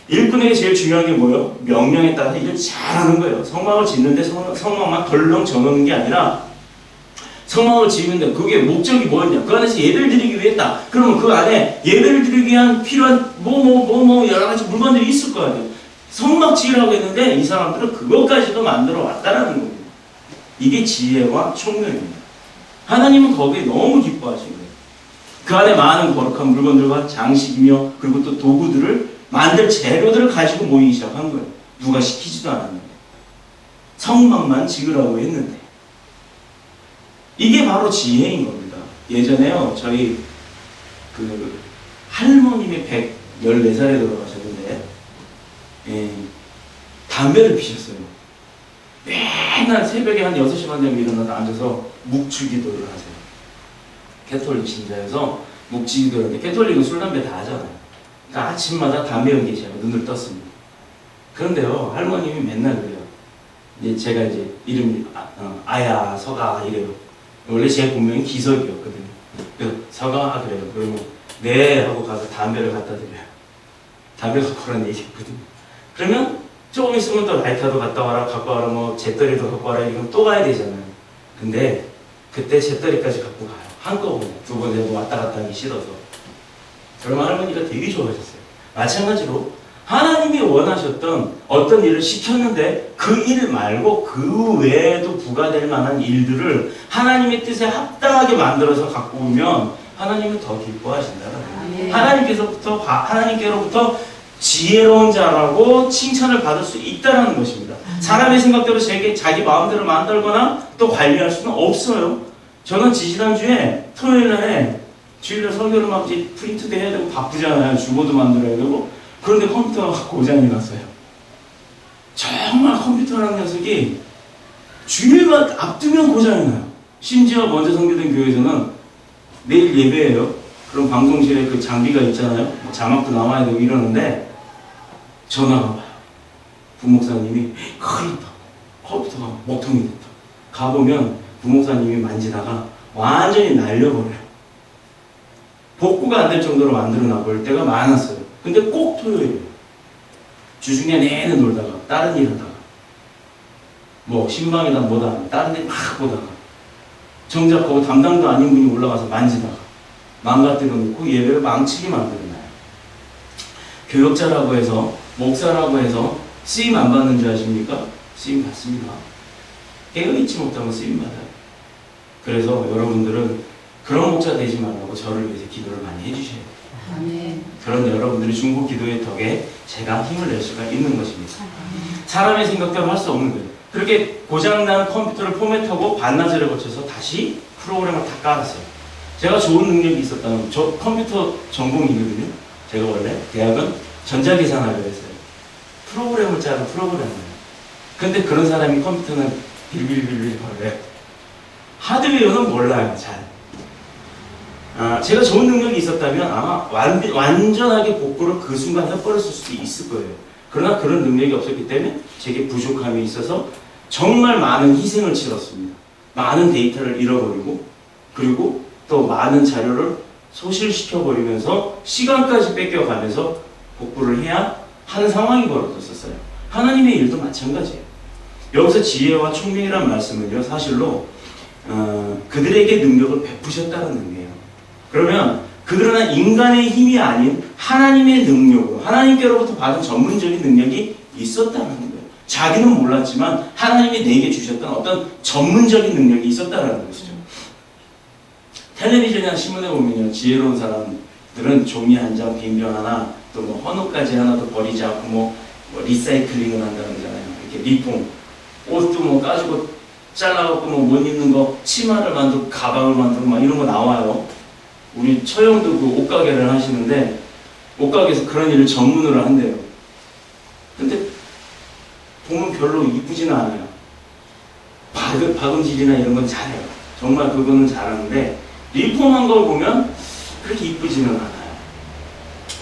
일꾼에게 제일 중요한 게 뭐예요? 명령에 따라서 일을 잘하는 거예요. 성막을 짓는데 성막만 덜렁 져놓는 게 아니라 성막을 지으는데 그게 목적이 뭐였냐? 그 안에서 예배를 드리기 위해 했다. 그러면 그 안에 예배를 드리기 위한 필요한 여러 가지 물건들이 있을 거 아니에요. 성막 지으라고 했는데 이 사람들은 그것까지도 만들어 왔다라는 겁니다. 이게 지혜와 총명입니다. 하나님은 거기에 너무 기뻐하신 거예요. 그 안에 많은 거룩한 물건들과 장식이며 그리고 또 도구들을 만들 재료들을 가지고 모이기 시작한 거예요. 누가 시키지도 않았는데. 성막만 지으라고 했는데. 이게 바로 지혜인 겁니다. 예전에요, 저희 할머님이 114살에 돌아가셨는데, 담배를 피셨어요. 맨날 새벽에 한 6시 반 되면 일어나서 앉아서 묵주기도를 하세요. 캐톨릭 신자여서 묵주기도를 하는데, 캐톨릭은 술, 담배 다 하잖아요. 그러니까 아침마다 담배 연기 시작하고 눈을 떴습니다. 그런데요, 할머님이 맨날 그래요. 이제 제가 이제 이름이 아야, 서가 이래요. 원래 제 본명이 기석이었거든요. 서가 그래요. 그러면 네 하고 가서 담배를 갖다 드려요. 담배 갖고 오라는 얘기했거든요. 그러면 조금 있으면 또 라이터도 갖다 와라, 갖고 와라, 뭐 잿더리도 갖고 와라, 이러면 또 가야 되잖아요. 근데 그때 잿더리까지 갖고 가요. 한꺼번에. 두 번에 뭐 왔다 갔다 하기 싫어서. 그러면 할머니가 되게 좋아하셨어요. 마찬가지로 하나님이 원하셨던 어떤 일을 시켰는데 그 일 말고 그 외에도 부과될 만한 일들을 하나님의 뜻에 합당하게 만들어서 갖고 오면 하나님은 더 기뻐하신다는 거예요. 하나님께로부터 지혜로운 자라고 칭찬을 받을 수 있다는 것입니다. 사람의 생각대로 자기 마음대로 만들거나 또 관리할 수는 없어요. 저는 지지난주에 토요일 날에 주일날 설교를 막 이제 프린트도 해야 되고 바쁘잖아요. 주보도 만들어야 되고. 그런데 컴퓨터가 고장이 났어요. 정말 컴퓨터라는 녀석이 주일만 앞두면 고장이 나요. 심지어 먼저 선교된 교회에서는 내일 예배예요. 그럼 방송실에 그 장비가 있잖아요. 뭐 자막도 나와야 되고 이러는데 전화가 와요. 부목사님이 큰일 났다. 컴퓨터가 먹통이 됐다. 가보면 부목사님이 만지다가 완전히 날려버려요. 복구가 안 될 정도로 만들어 볼 때가 많았어요. 근데 꼭 토요일이에요. 주중에 내내 놀다가 다른 일 하다가 뭐 신방이다 뭐다 다른 데 막 보다가 정작 거기 담당도 아닌 분이 올라가서 만지다가 망가뜨려 놓고 예배를 망치게 만들어놔요. 교역자라고 해서 목사라고 해서 쓰임 안 받는 줄 아십니까? 쓰임 받습니다. 깨어있지 못하면 쓰임 받아요. 그래서 여러분들은 그런 목자 되지 말라고 저를 위해서 기도를 많이 해주셔야 돼요. 그런 여러분들의 중보 기도의 덕에 제가 힘을 낼 수가 있는 것입니다. 사람의 생각대로 할 수 없는 거예요. 그렇게 고장난 컴퓨터를 포맷하고 반나절에 거쳐서 다시 프로그램을 다 깔았어요. 제가 좋은 능력이 있었다면, 저 컴퓨터 전공이거든요. 제가 원래 대학은 전자계산학을 했어요. 프로그램을 짜는 프로그램이에요. 근데 그런 사람이 컴퓨터는 빌빌빌빌 거려요. 하드웨어는 몰라요, 잘. 제가 좋은 능력이 있었다면 아마 완전하게 복구를 그 순간 해버렸을 수도 있을 거예요. 그러나 그런 능력이 없었기 때문에 제게 부족함이 있어서 정말 많은 희생을 치렀습니다. 많은 데이터를 잃어버리고 그리고 또 많은 자료를 소실시켜버리면서 시간까지 뺏겨가면서 복구를 해야 하는 상황이 벌어졌었어요. 하나님의 일도 마찬가지예요. 여기서 지혜와 총명이란 말씀은요, 사실로 그들에게 능력을 베푸셨다는 의미예요. 그러면 그들은 인간의 힘이 아닌 하나님의 능력으로 하나님께로부터 받은 전문적인 능력이 있었다는 거예요. 자기는 몰랐지만 하나님이 내게 주셨던 어떤 전문적인 능력이 있었다는 것이죠. 텔레비전이나 신문에 보면요, 지혜로운 사람들은 종이 한 장, 빈병 하나, 또 뭐 헌옷까지 하나도 버리지 않고 뭐 리사이클링을 한다는 거잖아요. 이렇게 리폼, 옷도 뭐 가지고 잘라갖고 뭐 못 입는 거, 치마를 만들고 가방을 만들고 막 이런 거 나와요. 우리 처형도 그 옷가게를 하시는데 옷가게에서 그런 일을 전문으로 한대요. 근데 보면 별로 이쁘지는 않아요. 박음질이나 이런 건 잘해요. 정말 그거는 잘하는데 리폼한 걸 보면 그렇게 이쁘지는 않아요.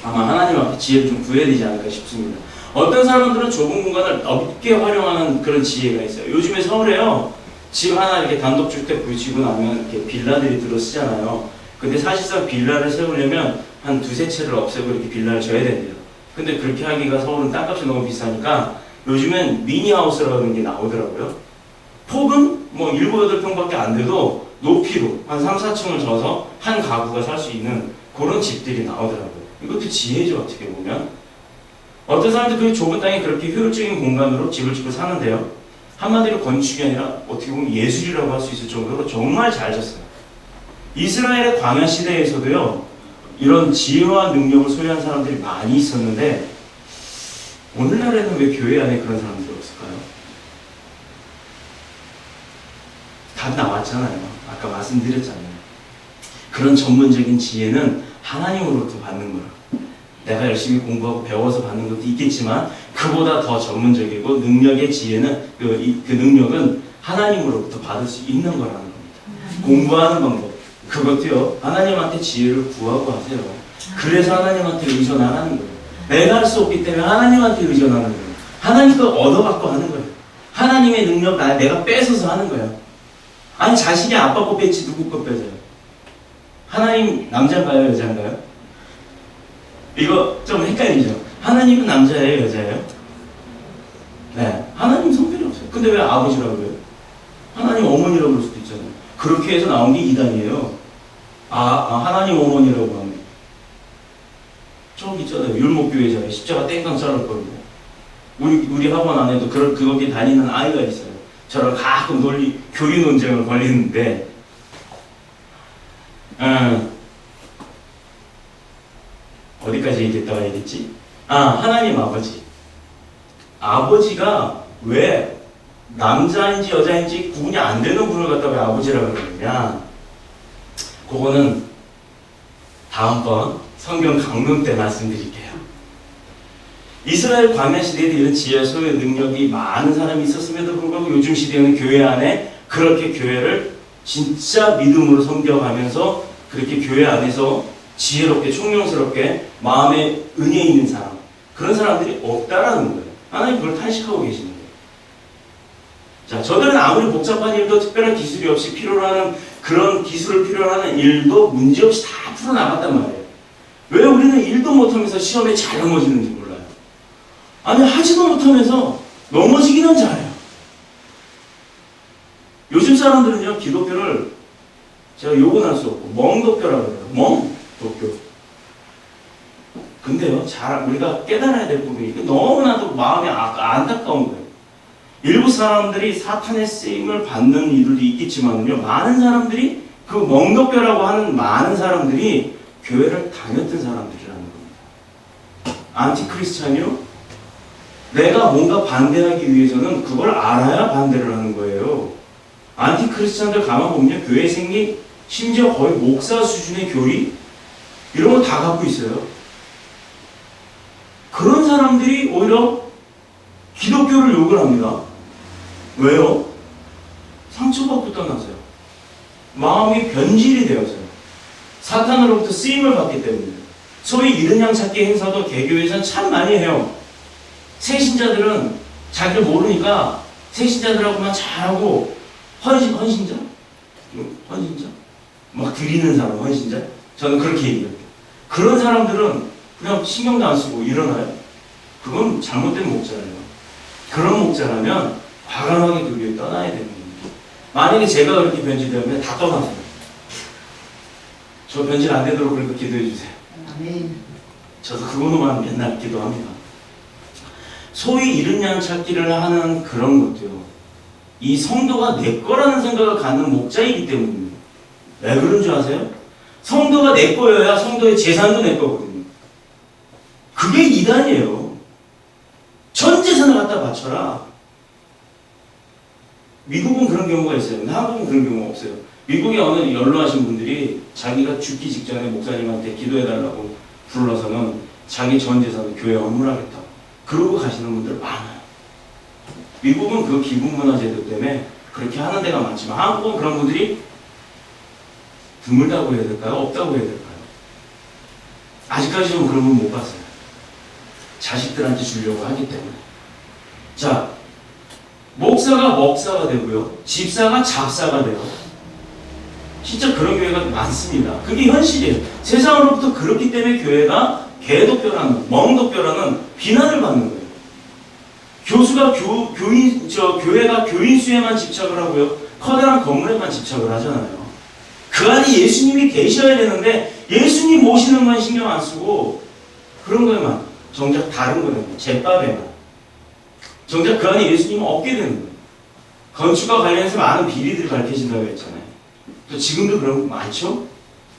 아마 하나님 앞에 지혜를 좀 구해야 되지 않을까 싶습니다. 어떤 사람들은 좁은 공간을 넓게 활용하는 그런 지혜가 있어요. 요즘에 서울에요, 집 하나 이렇게 단독주택 구입지고 나면 이렇게 빌라들이 들어서잖아요. 근데 사실상 빌라를 세우려면 한 두세 채를 없애고 이렇게 빌라를 져야 된대요. 근데 그렇게 하기가 서울은 땅값이 너무 비싸니까 요즘엔 미니하우스라는 게 나오더라고요. 폭은 뭐 7, 8평밖에 안 돼도 높이로 한 3, 4층을 져서 한 가구가 살 수 있는 그런 집들이 나오더라고요. 이것도 지혜죠, 어떻게 보면. 어떤 사람들 그 좁은 땅에 그렇게 효율적인 공간으로 집을 짓고 사는데요. 한마디로 건축이 아니라 어떻게 보면 예술이라고 할 수 있을 정도로 정말 잘 졌어요. 이스라엘의 광야 시대에서도요, 이런 지혜와 능력을 소유한 사람들이 많이 있었는데 오늘날에는 왜 교회 안에 그런 사람들이 없을까요? 답 나왔잖아요. 아까 말씀드렸잖아요. 그런 전문적인 지혜는 하나님으로부터 받는 거라. 내가 열심히 공부하고 배워서 받는 것도 있겠지만 그보다 더 전문적이고 능력의 지혜는 그 능력은 하나님으로부터 받을 수 있는 거라는 겁니다. 공부하는 방법, 그것도요, 하나님한테 지혜를 구하고 하세요. 그래서 하나님한테 의존하는 거예요. 내가 할 수 없기 때문에 하나님한테 의존하는 거예요. 하나님 거 얻어갖고 하는 거예요. 하나님의 능력 내가 뺏어서 하는 거예요. 아니, 자식이 아빠 거 뺏지 누구 거 뺏어요? 하나님 남자인가요, 여자인가요? 이거 좀 헷갈리죠? 하나님은 남자예요, 여자예요? 네, 하나님 성별이 없어요. 근데 왜 아버지라고 그래요? 하나님 어머니라고 그럴 수도 있잖아요. 그렇게 해서 나온 게 이단이에요. 하나님 어머니라고 하면 저기 있잖아요, 율목교회잖아요. 십자가 땡깡 자를 거고. 우리 학원 안에도 거기 다니는 아이가 있어요. 저랑 가끔 교리 논쟁을 벌이는데, 어디까지 얘기했다가 얘기했지? 하나님 아버지. 아버지가 왜 남자인지 여자인지 구분이 안 되는 분을 갖다 왜 아버지라고 그러느냐? 그거는 다음번 성경 강론 때 말씀드릴게요. 이스라엘 광야 시대에도 이런 지혜, 소유, 능력이 많은 사람이 있었음에도 불구하고 요즘 시대에는 교회 안에 그렇게 교회를 진짜 믿음으로 섬겨가면서 그렇게 교회 안에서 지혜롭게 총명스럽게 마음에 은혜 있는 사람, 그런 사람들이 없다라는 거예요. 하나님 그걸 탄식하고 계시는 거예요. 자, 저들은 아무리 복잡한 일도 특별한 기술이 없이 필요로 하는 그런 기술을 필요로 하는 일도 문제없이 다 풀어나갔단 말이에요. 왜 우리는 일도 못하면서 시험에 잘 넘어지는지 몰라요. 아니, 하지도 못하면서 넘어지기는 잘해요. 요즘 사람들은요, 기독교를 제가 욕은 할 수 없고 멍도교라고 그래요. 멍도교. 근데요, 우리가 깨달아야 될 부분이 너무나도 마음이 안타까운 거예요. 일부 사람들이 사탄의 쓰임을 받는 이들이 있겠지만요, 많은 사람들이 그 멍도교라고 하는 많은 사람들이 교회를 다녔던 사람들이라는 겁니다. 안티크리스찬이요? 내가 뭔가 반대하기 위해서는 그걸 알아야 반대를 하는 거예요. 안티크리스찬들 가만 보면 교회 생리, 심지어 거의 목사 수준의 교리, 이런 거 다 갖고 있어요. 그런 사람들이 오히려 기독교를 욕을 합니다. 왜요? 상처받고 떠나서요. 마음이 변질이 되어서요. 사탄으로부터 쓰임을 받기 때문에. 소위 이른 양 찾기 행사도 개교에서는 참 많이 해요. 새신자들은 자기를 모르니까 새신자들하고만 잘하고 헌신자? 헌신자? 막 드리는 사람, 헌신자? 저는 그렇게 얘기할게요. 그런 사람들은 그냥 신경도 안 쓰고 일어나요. 그건 잘못된 목자예요. 그런 목자라면 과감하게 그 교회 떠나야 되는 겁니다. 만약에 제가 그렇게 변질되면 다 떠나세요. 저 변질 안 되도록 그렇게 기도해 주세요. 아멘. 저도 그거로만 맨날 기도합니다. 소위 이른 양 찾기를 하는 그런 것도요, 이 성도가 내 거라는 생각을 갖는 목자이기 때문입니다. 왜 그런 줄 아세요? 성도가 내 거여야 성도의 재산도 내 거거든요. 그게 이단이에요. 전 재산을 갖다 바쳐라. 미국은 그런 경우가 있어요. 근데 한국은 그런 경우가 없어요. 미국에 어느 연로하신 분들이 자기가 죽기 직전에 목사님한테 기도해달라고 불러서는 자기 전 재산을 교회에 헌물하겠다. 그러고 가시는 분들 많아요. 미국은 그 기부문화제도 때문에 그렇게 하는 데가 많지만 한국은 그런 분들이 드물다고 해야 될까요? 없다고 해야 될까요? 아직까지는 그런 분 못 봤어요. 자식들한테 주려고 하기 때문에. 자, 목사가 먹사가 되고요. 집사가 잡사가 돼요. 진짜 그런 교회가 많습니다. 그게 현실이에요. 세상으로부터 그렇기 때문에 교회가 개독교라는, 멍독교라는 비난을 받는 거예요. 교수가 교회가 교인 수에만 집착을 하고요. 커다란 건물에만 집착을 하잖아요. 그 안에 예수님이 계셔야 되는데 예수님 모시는 건 신경 안 쓰고 그런 거에만 정작 다른 거에만 제밥에만 정작 그 안에 예수님은 없게 되는 거예요. 건축과 관련해서 많은 비리들이 밝혀진다고 했잖아요. 또 지금도 그런 거 많죠?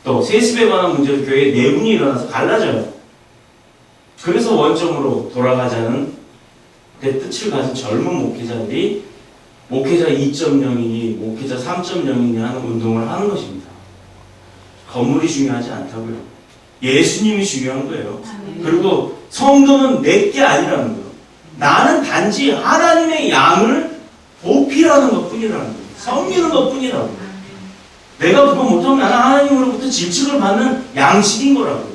또 세습에 관한 문제로 교회에 내분이 일어나서 갈라져요. 그래서 원점으로 돌아가자는 그 뜻을 가진 젊은 목회자들이 목회자 2.0이니 목회자 3.0이니 하는 운동을 하는 것입니다. 건물이 중요하지 않다고요. 예수님이 중요한 거예요. 그리고 성도는 내게 아니라는 거예요. 나는 단지 하나님의 양을 보필하는 것 뿐이라는 거예요. 섬기는 것 뿐이라고. 내가 그거 못하면 나는 하나님으로부터 질책을 받는 양식인 거라고.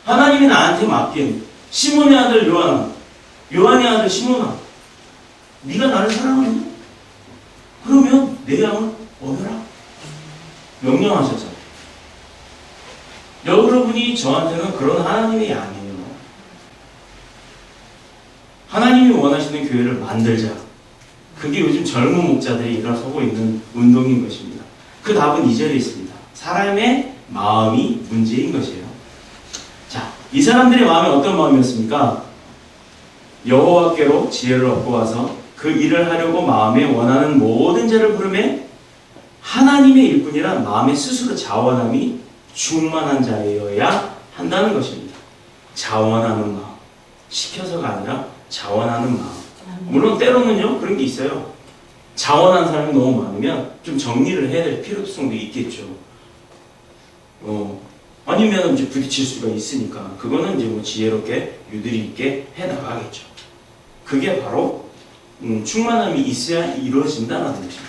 하나님이 나한테 맡긴 시몬의 아들 요한아, 요한의 아들 시몬아, 네가 나를 사랑하느냐? 그러면 내 양을 얻어라. 명령하셨잖아요. 여러분이 저한테는 그런 하나님의 양이에요. 하나님이 원하시는 교회를 만들자. 그게 요즘 젊은 목자들이 일어서고 있는 운동인 것입니다. 그 답은 2절에 있습니다. 사람의 마음이 문제인 것이에요. 자, 이 사람들의 마음이 어떤 마음이었습니까? 여호와께로 지혜를 얻고 와서 그 일을 하려고 마음에 원하는 모든 자를 부르매 하나님의 일꾼이란 마음에 스스로 자원함이 충만한 자여야 한다는 것입니다. 자원하는 마음. 시켜서가 아니라 자원하는 마음. 물론 때로는요 그런 게 있어요. 자원하는 사람이 너무 많으면 좀 정리를 해야 될 필요성도 있겠죠. 아니면 이제 부딪힐 수가 있으니까 그거는 이제 뭐 지혜롭게 유들이 있게 해 나가겠죠. 그게 바로 충만함이 있어야 이루어진다는 것입니다.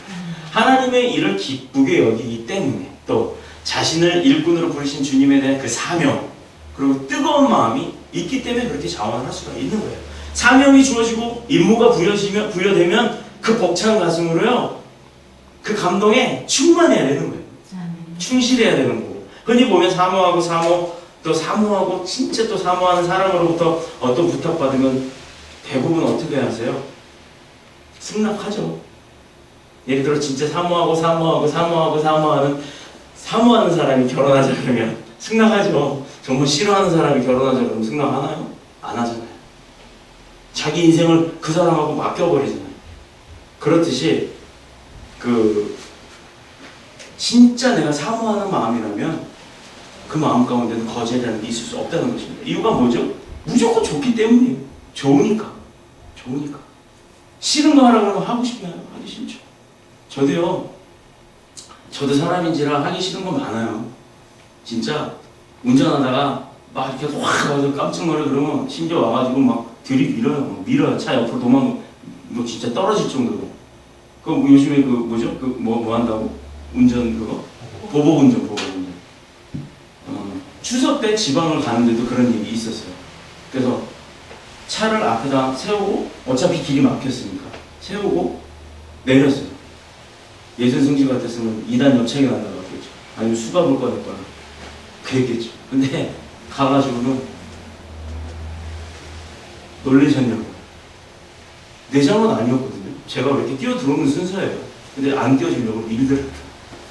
하나님의 일을 기쁘게 여기기 때문에 또 자신을 일꾼으로 부르신 주님에 대한 그 사명 그리고 뜨거운 마음이 있기 때문에 그렇게 자원할 수가 있는 거예요. 사명이 주어지고 임무가 부여되면 그 벅찬 가슴으로요 그 감동에 충만해야 되는 거예요. 충실해야 되는 거고. 흔히 보면 사모하고 또 사모하고 진짜 또 사모하는 사람으로부터 어떤 부탁받으면 대부분 어떻게 하세요? 승낙하죠. 예를 들어 진짜 사모하는 사람이 결혼하자 그러면 승낙하죠. 정말 싫어하는 사람이 결혼하자 그러면 승낙하나요? 안 하잖아요. 자기 인생을 그 사람하고 맡겨버리잖아요. 그렇듯이 진짜 내가 사모하는 마음이라면 그 마음 가운데는 거절이라는 게 있을 수 없다는 것입니다. 이유가 뭐죠? 무조건 좋기 때문이에요. 좋으니까. 싫은 거 하라고 하면 하고 싶나요? 하기 싫죠. 저도 사람인지라 하기 싫은 거 많아요. 진짜 운전하다가 막 이렇게 확 와서 깜짝 놀래 그러면 심지어 와가지고 막 밀어요. 차 옆으로 뭐 진짜 떨어질 정도로. 요즘에 뭐 한다고? 운전 그거? 보복운전. 추석 때 지방을 가는데도 그런 일이 있었어요. 그래서 차를 앞에다 세우고 어차피 길이 막혔으니까 세우고 내렸어요. 예전 승진 같았으면 2단 옆차게 날라갔겠죠. 아니면 수갑을 꺼냈거나 그랬겠죠. 근데 가가지고는 놀라셨냐고. 내 잘못 아니었거든요. 제가 왜 이렇게 뛰어들어오는 순서예요. 근데 안 뛰어주려고 밀더라고요.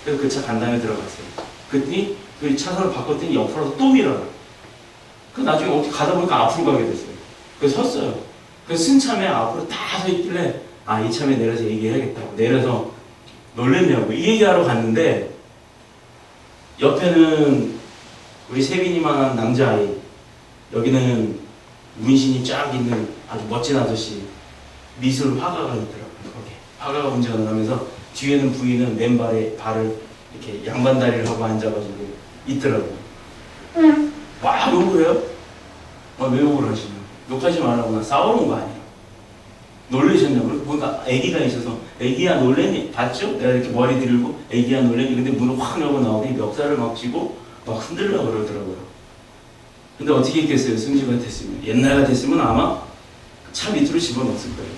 그래서 그 차 간담회 들어갔어요. 그랬더니 그 차선을 바꿨더니 옆으로 또 밀어요. 그 나중에 어떻게 가다 보니까 앞으로 가게 됐어요. 그래서 섰어요. 그래서 승참에 앞으로 다 서 있길래 이 참에 내려서 얘기해야겠다고 내려서 놀랬냐고 이 얘기하러 갔는데 옆에는 우리 세빈이만한 남자아이, 여기는 문신이 쫙 있는 아주 멋진 아저씨, 미술 화가가 있더라고요. 거기 화가가 운전을 하면서 뒤에는 부인은 맨발에 발을 이렇게 양반다리를 하고 앉아가지고 있더라고요. 막 욕을 해요? 왜 욕을 하시냐? 욕하지 말라고. 나 싸우는 거 아니야. 놀라셨냐고. 뭔가 애기가 있어서 애기야 놀래니? 봤죠? 내가 이렇게 머리 들고 애기야 놀래니? 근데 문을 확 열고 나오더니 멱살을 막 쥐고 막 흔들려고 그러더라고요. 근데 어떻게 했겠어요? 승지 같았으면. 옛날 같았으면 아마 차 밑으로 집어넣었을 거예요.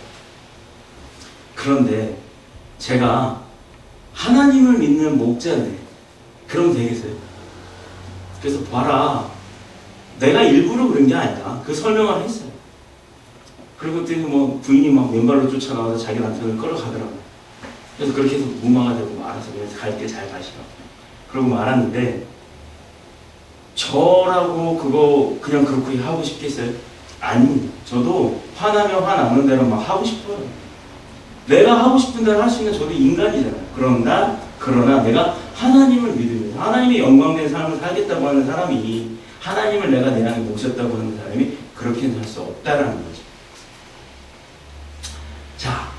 그런데 제가 하나님을 믿는 목자인데 그럼 되겠어요? 그래서 봐라, 내가 일부러 그런 게 아니다. 그 설명을 했어요. 그리고 그때 뭐 부인이 막 왼발로 쫓아나와서 자기 남편을 끌어가더라고요. 그래서 그렇게 해서 무마가 되고 알아서 갈 때 잘 가시라고 그러고 말았는데, 저라고 그거 그냥 그렇게 하고 싶겠어요? 아닙니다. 저도 화나면 화나는 대로 막 하고 싶어요. 내가 하고 싶은 대로 할 수 있는 저도 인간이잖아요. 그러나 내가 하나님을 믿으면서 하나님의 영광된 삶을 살겠다고 하는 사람이, 하나님을 내가 내 안에 모셨다고 하는 사람이 그렇게는 할 수 없다라는 거죠. 자,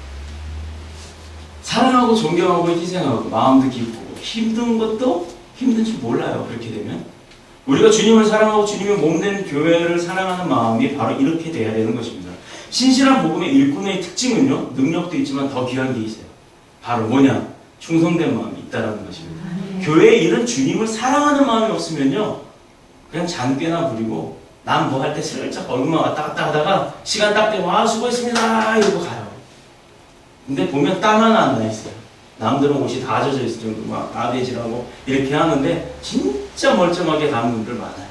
사랑하고 존경하고 희생하고 마음도 기쁘고 힘든 것도 힘든 줄 몰라요. 그렇게 되면 우리가 주님을 사랑하고 주님의 몸된 교회를 사랑하는 마음이 바로 이렇게 돼야 되는 것입니다. 신실한 복음의 일꾼의 특징은요, 능력도 있지만 더 귀한 게 있어요. 바로 뭐냐? 충성된 마음이 있다라는 것입니다. 교회의 일은 주님을 사랑하는 마음이 없으면요, 그냥 잔꾀나 부리고 난 뭐 할 때 슬쩍 얼굴만 왔다 갔다 하다가 시간 딱 되면 아 수고했습니다 이러고 가요. 근데 보면 땀 하나 안 나 있어요. 남들은 옷이 다 젖어 있을 정도로 막 나대질하고 이렇게 하는데 진짜 멀쩡하게 가는 분들 많아요.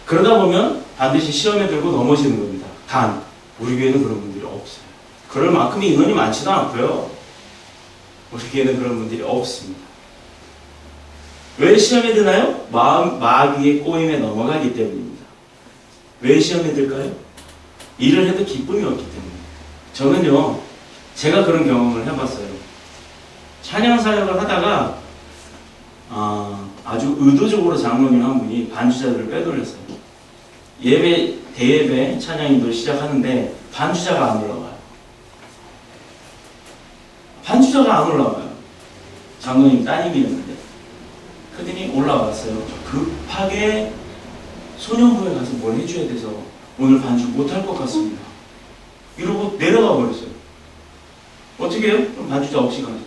그러다 보면 반드시 시험에 들고 넘어지는 겁니다. 단 우리 교회는 그런 분들이 없어요. 그럴 만큼 인원이 많지도 않고요. 우리 교회는 그런 분들이 없습니다. 왜 시험에 드나요? 마귀의 꼬임에 넘어가기 때문입니다. 왜 시험에 들까요? 일을 해도 기쁨이 없기 때문에. 저는요, 제가 그런 경험을 해봤어요. 찬양 사역을 하다가 아주 의도적으로 장로님 한 분이 반주자들을 빼돌렸어요. 대예배 찬양인도 시작하는데 반주자가 안 올라와요. 반주자가 안 올라와요. 장로님 따님이었는데. 그랬더니 올라왔어요. 급하게 소년부에 가서 뭘 해줘야 돼서 오늘 반주 못할 것 같습니다. 이러고 내려가 버렸어요. 어떻게 해요? 그럼 반주자 없이 가죠.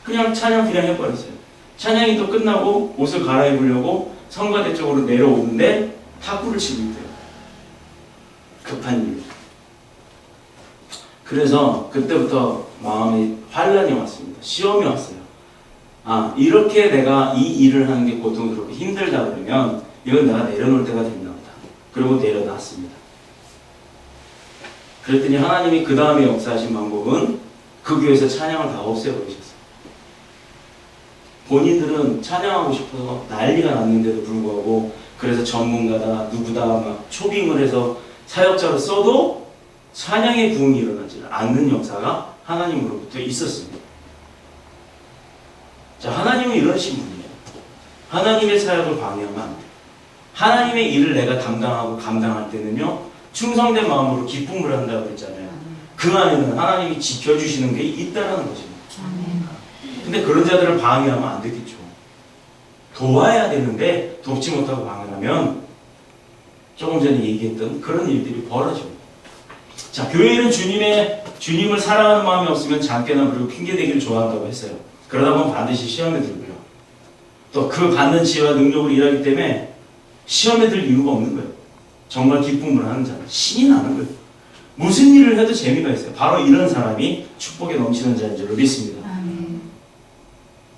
그냥 찬양 그냥 해버렸어요. 찬양이 또 끝나고 옷을 갈아입으려고 성가대 쪽으로 내려오는데 탁구를 치고 있대요. 급한 일. 그래서 그때부터 마음에 환란이 왔습니다. 시험이 왔어요. 이렇게 내가 이 일을 하는 게 고통스럽고 힘들다 그러면 이건 내가 내려놓을 때가 됐나 보다. 그리고 내려놨습니다. 그랬더니 하나님이 그 다음에 역사하신 방법은 그 교회에서 찬양을 다 없애버리셨어요. 본인들은 찬양하고 싶어서 난리가 났는데도 불구하고, 그래서 전문가다 누구다 막 초빙을 해서 사역자로 써도 찬양의 부흥이 일어나지 않는 역사가 하나님으로부터 있었습니다. 자, 하나님은 이러신 분이에요. 하나님의 사역을 방해하면 안 돼요. 하나님의 일을 내가 담당하고 감당할 때는요, 충성된 마음으로 기쁨을 한다고 했잖아요. 그 안에는 하나님이 지켜주시는 게 있다라는 것입니다. 근데 그런 자들을 방해하면 안 되겠죠. 도와야 되는데 돕지 못하고 방해하면 조금 전에 얘기했던 그런 일들이 벌어집니다. 자, 교회는 주님을 사랑하는 마음이 없으면 잔꾀나 그리고 핑계대기를 좋아한다고 했어요. 그러다 보면 반드시 시험에 들고요. 또 그 받는 지혜와 능력으로 일하기 때문에 시험에 들 이유가 없는 거예요. 정말 기쁨을 하는 자는 신이 나는 거예요. 무슨 일을 해도 재미가 있어요. 바로 이런 사람이 축복에 넘치는 자인 줄로 믿습니다.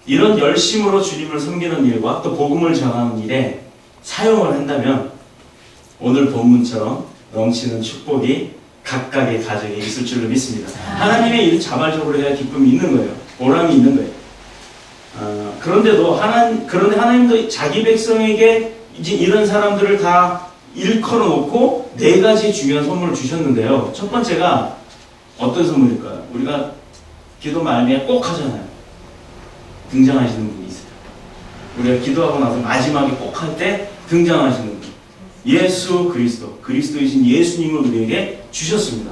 이런 열심으로 주님을 섬기는 일과 또 복음을 전하는 일에 사용을 한다면 오늘 본문처럼 넘치는 축복이 각각의 가정에 있을 줄로 믿습니다. 하나님의 일은 자발적으로 해야 기쁨이 있는 거예요. 보람이 있는 거예요. 그런데 하나님도 자기 백성에게 이제 이런 사람들을 다 일컬어 놓고 네 가지 중요한 선물을 주셨는데요. 첫 번째가 어떤 선물일까요? 우리가 기도 말미에 꼭 하잖아요. 등장하시는 분이 있어요. 우리가 기도하고 나서 마지막에 꼭 할 때 등장하시는 분. 예수 그리스도, 그리스도이신 예수님을 우리에게 주셨습니다.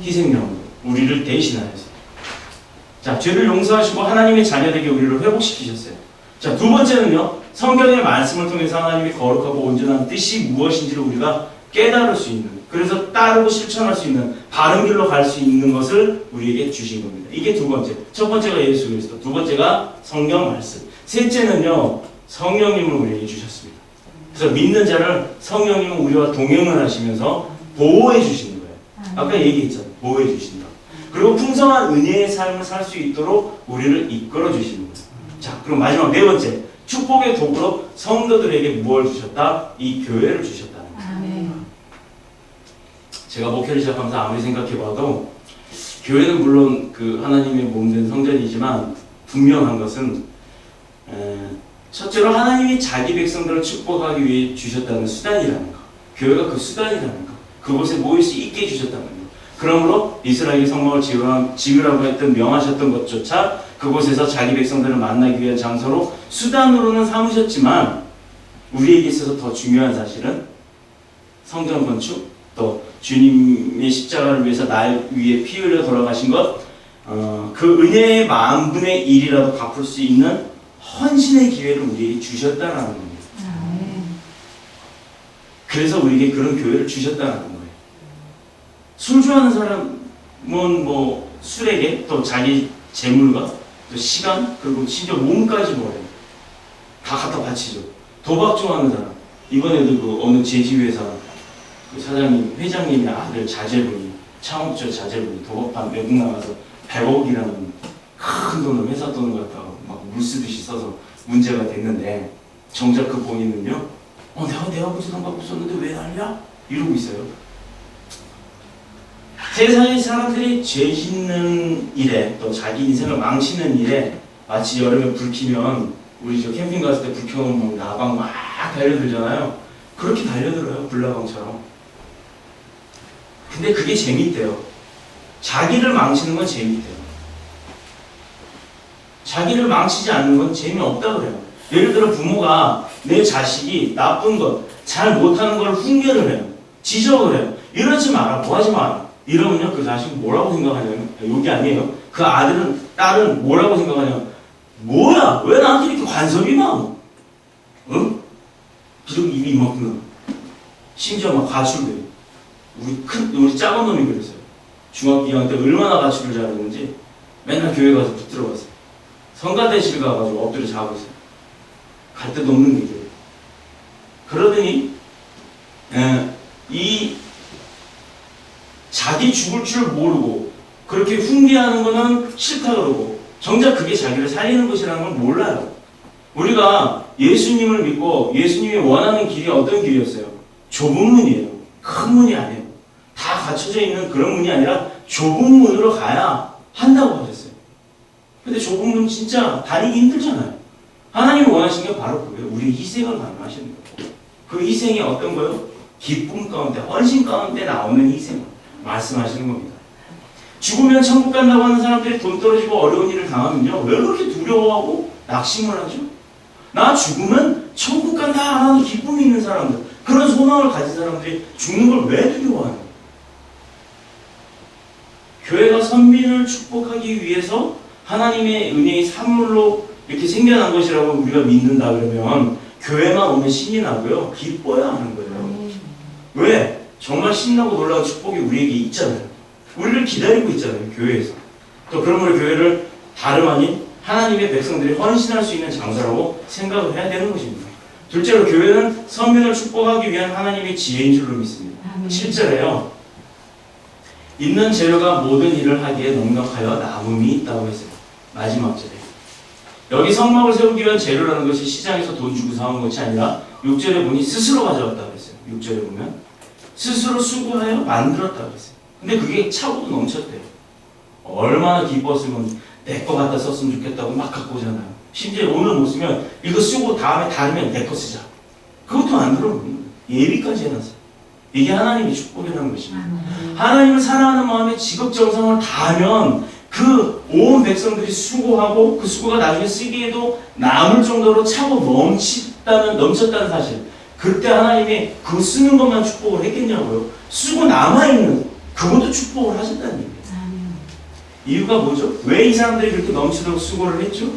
희생명으로 우리를 대신하여서. 자, 죄를 용서하시고 하나님의 자녀되게 우리를 회복시키셨어요. 자, 두 번째는요, 성경의 말씀을 통해서 하나님의 거룩하고 온전한 뜻이 무엇인지를 우리가 깨달을 수 있는, 그래서 따르고 실천할 수 있는 바른 길로 갈 수 있는 것을 우리에게 주신 겁니다. 이게 두 번째. 첫 번째가 예수 그리스도, 두 번째가 성경 말씀, 셋째는요, 성령님을 우리에게 주셨습니다. 그래서 믿는 자를 성령님은 우리와 동행을 하시면서 보호해 주시는 거예요. 아까 얘기했잖아요. 보호해 주신다. 그리고 풍성한 은혜의 삶을 살 수 있도록 우리를 이끌어 주시는 거예요. 자, 그럼 마지막 네 번째, 축복의 도구로 성도들에게 무엇을 주셨다? 이 교회를 주셨다는 거예요. 제가 목회를 시작하면서 아무리 생각해봐도 교회는 물론 그 하나님의 몸된 성전이지만 분명한 것은 첫째로 하나님이 자기 백성들을 축복하기 위해 주셨다는 수단이라는 것, 교회가 그 수단이라는 것, 그곳에 모일 수 있게 해주셨다는 것. 그러므로 이스라엘이 성막을 지으라고 했던 명하셨던 것조차 그곳에서 자기 백성들을 만나기 위한 장소로 수단으로는 삼으셨지만 우리에게 있어서 더 중요한 사실은 성전 건축, 또 주님의 십자가를 위해서 날 위에 피 흘려 돌아가신 것, 그 은혜의 만분의 1이라도 갚을 수 있는 헌신의 기회를 우리에게 주셨다는 겁니다. 그래서 우리에게 그런 교회를 주셨다는 거예요. 술 좋아하는 사람은 뭐 술에게 또 자기 재물과 또 시간 그리고 심지어 몸까지 뭐예요. 다 갖다 바치죠. 도박 좋아하는 사람, 이번에도 그 어느 제지회사 그 사장님, 회장님의 아들 자제분이, 창업주 자제분이 도박판 외국 나가서 100억이라는 큰 돈을, 회사 돈을 갖다가 막 물쓰듯이 써서 문제가 됐는데, 정작 그 본인은요, 내가 내 아버지 돈 갖고 썼는데 왜 난리야? 이러고 있어요. 세상의 사람들이 죄 짓는 일에, 또 자기 인생을 망치는 일에, 마치 여름에 불 켜면, 우리 저 캠핑 갔을 때 불 켜놓으면 나방 막 달려들잖아요. 그렇게 달려들어요, 불나방처럼. 근데 그게 재밌대요. 자기를 망치는 건 재밌대요. 자기를 망치지 않는 건 재미없다 그래요. 예를 들어 부모가 내 자식이 나쁜 것, 잘 못하는 걸 훈계를 해요. 지적을 해요. 이러지 마라, 뭐 하지 마라. 이러면요, 그 자식은 뭐라고 생각하냐면, 여기 아니에요. 그 아들은, 딸은 뭐라고 생각하냐면, 뭐야, 왜 나한테 이렇게 관섭이 많아? 응? 비록 입이 이만큼 나. 심지어 막 가출돼요. 우리 작은 놈이 그랬어요. 중학교 2학년 때 얼마나 가출을 잘했는지 맨날 교회 가서 붙들어 갔어요. 성가대실 가가지고 엎드려 자고 있어요. 갈 데도 없는 얘기예요. 그러더니 이 자기 죽을 줄 모르고 그렇게 훈계하는 거는 싫다 그러고 정작 그게 자기를 살리는 것이라는 걸 몰라요. 우리가 예수님을 믿고 예수님이 원하는 길이 어떤 길이었어요? 좁은 문이에요. 큰 문이 아니에요. 다 갖춰져 있는 그런 문이 아니라 좁은 문으로 가야 한다고 하셨어요. 근데 좁은 문 진짜 다니기 힘들잖아요. 하나님이 원하시는 게 바로 그거예요. 우리 희생을 강요하시는 거예요. 그 희생이 어떤 거예요? 기쁨 가운데, 헌신 가운데 나오는 희생을 말씀하시는 겁니다. 죽으면 천국 간다고 하는 사람들이 돈 떨어지고 어려운 일을 당하면요, 왜 그렇게 두려워하고 낙심을 하죠? 나 죽으면 천국 간다 하는 기쁨이 있는 사람들, 그런 소망을 가진 사람들이 죽는 걸 왜 두려워하는? 교회가 선민을 축복하기 위해서 하나님의 은혜의 산물로 이렇게 생겨난 것이라고 우리가 믿는다 그러면 교회만 오면 신이 나고요, 기뻐야 하는 거예요. 왜? 정말 신나고 놀라운 축복이 우리에게 있잖아요. 우리를 기다리고 있잖아요, 교회에서. 또 그러므로 교회를 다름 아닌 하나님의 백성들이 헌신할 수 있는 장소라고 생각을 해야 되는 것입니다. 둘째로 교회는 선민을 축복하기 위한 하나님의 지혜인 줄로 믿습니다. 7절에요. 있는 재료가 모든 일을 하기에 넉넉하여 남음이 있다고 했어요. 마지막 절에. 여기 성막을 세우기 위한 재료라는 것이 시장에서 돈 주고 사온 것이 아니라 6절에 보니 스스로 가져왔다고 했어요. 6절에 보면 스스로 수고하여 만들었다고 했어요. 근데 그게 차고도 넘쳤대요. 얼마나 기뻤으면 내 거 갖다 썼으면 좋겠다고 막 갖고 오잖아요. 심지어 오늘 못 쓰면 이거 쓰고 다음에 다르면 내 거 쓰자. 그것도 안 들어옵니다. 예비까지 해놨어요. 이게 하나님의 축복이라는 것입니다. 하나님을 사랑하는 마음에 지극정성을 다하면 그 그 온 백성들이 수고하고 그 수고가 나중에 쓰기에도 남을 정도로 차고 넘쳤다는 사실. 그때 하나님이 그 쓰는 것만 축복을 했겠냐고요. 쓰고 남아있는 그것도 축복을 하셨다는 얘기예요. 이유가 뭐죠? 왜 이 사람들이 그렇게 넘치도록 수고를 했죠?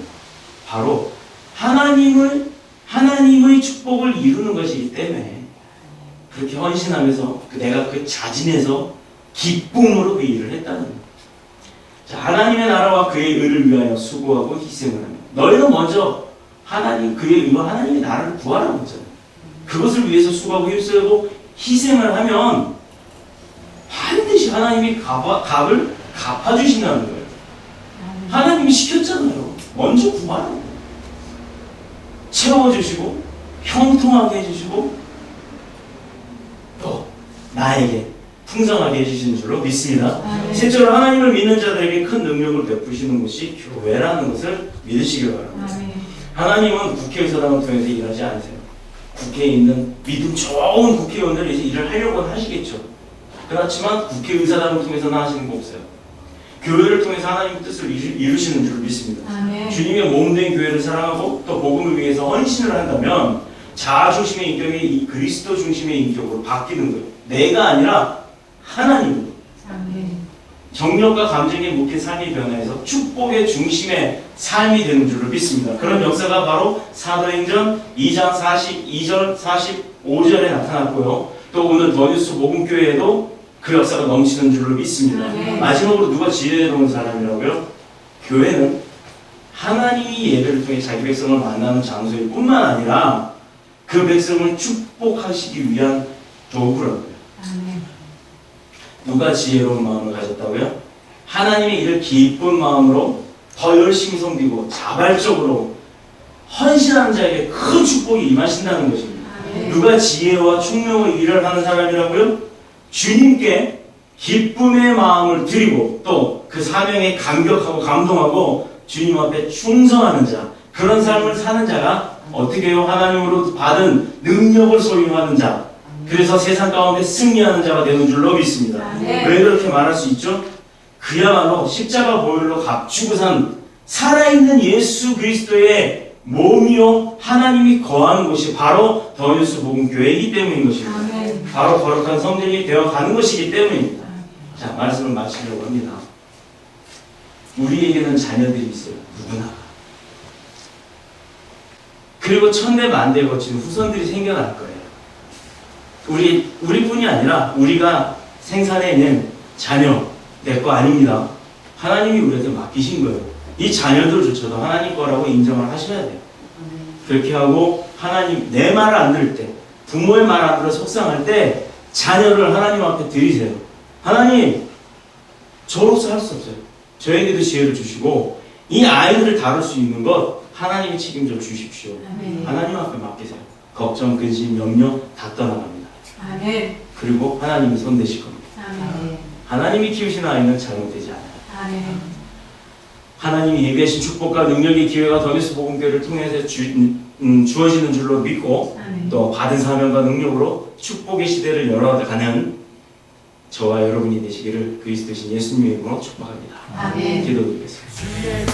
바로 하나님의 축복을 이루는 것이기 때문에 그렇게 헌신하면서 내가 그 자진해서 기쁨으로 그 일을 했다는 거예요. 자, 하나님의 나라와 그의 의를 위하여 수고하고 희생을 하며 너희는 먼저 그의 의와 하나님의 나라를 구하라고 했잖아요. 그것을 위해서 수고하고 힘쓰고 희생을 하면 반드시 하나님이 값을 갚아주신다는 거예요. 하나님이 시켰잖아요. 먼저 구하라고. 채워주시고 형통하게 해주시고 또 나에게 풍성하게 해주시는 줄로 믿습니다. 셋째로 하나님을 믿는 자들에게 큰 능력을 베푸시는 곳이 교회라는 것을 믿으시길 바랍니다. 하나님은 국회의사당을 통해서 일하지 않으세요. 국회에 있는 믿음 좋은 국회의원들이 이제 일을 하려고 하시겠죠. 그렇지만 국회의사당을 통해서는 하시는 거 없어요. 교회를 통해서 하나님의 뜻을 이루시는 줄 믿습니다. 주님의 몸된 교회를 사랑하고 또 복음을 위해서 헌신을 한다면 자아 중심의 인격이 이 그리스도 중심의 인격으로 바뀌는 거예요. 내가 아니라 하나님으로. 정력과 감정에 묶인 삶이 변화해서 축복의 중심의 삶이 되는 줄로 믿습니다. 그런 역사가 바로 사도행전 2장 42절 45절에 나타났고요. 또 오늘 더뉴스 복음교회에도 그 역사가 넘치는 줄로 믿습니다. 마지막으로 누가 지혜로운 사람이라고요? 교회는 하나님이 예배를 통해 자기 백성을 만나는 장소일 뿐만 아니라 그 백성을 축복하시기 위한 도구라고요. 누가 지혜로운 마음을 가졌다고요? 하나님의 일을 기쁜 마음으로 더 열심히 섬기고 자발적으로 헌신하는 자에게 큰 축복이 임하신다는 것입니다. 누가 지혜와 총명의 일을 하는 사람이라고요? 주님께 기쁨의 마음을 드리고 또 그 사명에 감격하고 감동하고 주님 앞에 충성하는 자, 그런 삶을 사는 자가 어떻게 해요? 하나님으로 받은 능력을 소유하는 자, 그래서 세상 가운데 승리하는 자가 되는 줄로 믿습니다. 왜 그렇게 말할 수 있죠? 그야말로 십자가 보혈로 값주고 산 살아있는 예수 그리스도의 몸이요 하나님이 거하는 곳이 바로 더뉴스 복음교회이기 때문인 것입니다. 바로 거룩한 성전이 되어가는 것이기 때문입니다. 자, 말씀을 마치려고 합니다. 우리에게는 자녀들이 있어요. 누구나. 그리고 천대 만대에 거친 후손들이 생겨날 거예요. 우리뿐이 아니라 우리가 생산해낸 자녀, 내 거 아닙니다. 하나님이 우리한테 맡기신 거예요. 이 자녀들조차도 하나님 거라고 인정을 하셔야 돼요. 그렇게 하고 하나님 내 말을 안 들을 때, 부모의 말 안 들어 속상할 때 자녀를 하나님 앞에 드리세요. 하나님, 저로서 할 수 없어요. 저에게도 지혜를 주시고 이 아이들을 다룰 수 있는 것 하나님이 책임져 주십시오. 하나님 앞에 맡기세요. 걱정, 근심, 염려 다 떠나갑니다. 그리고 하나님이 손 대실 겁니다. 하나님이 키우시는 아이는 잘못되지 않아요. 하나님이 예비하신 축복과 능력의 기회가 더뉴스 복음교회를 통해서 주어지는 줄로 믿고 또 받은 사명과 능력으로 축복의 시대를 열어가는 저와 여러분이 되시기를 그리스도신 예수님의 이름으로 축복합니다. 기도드리겠습니다.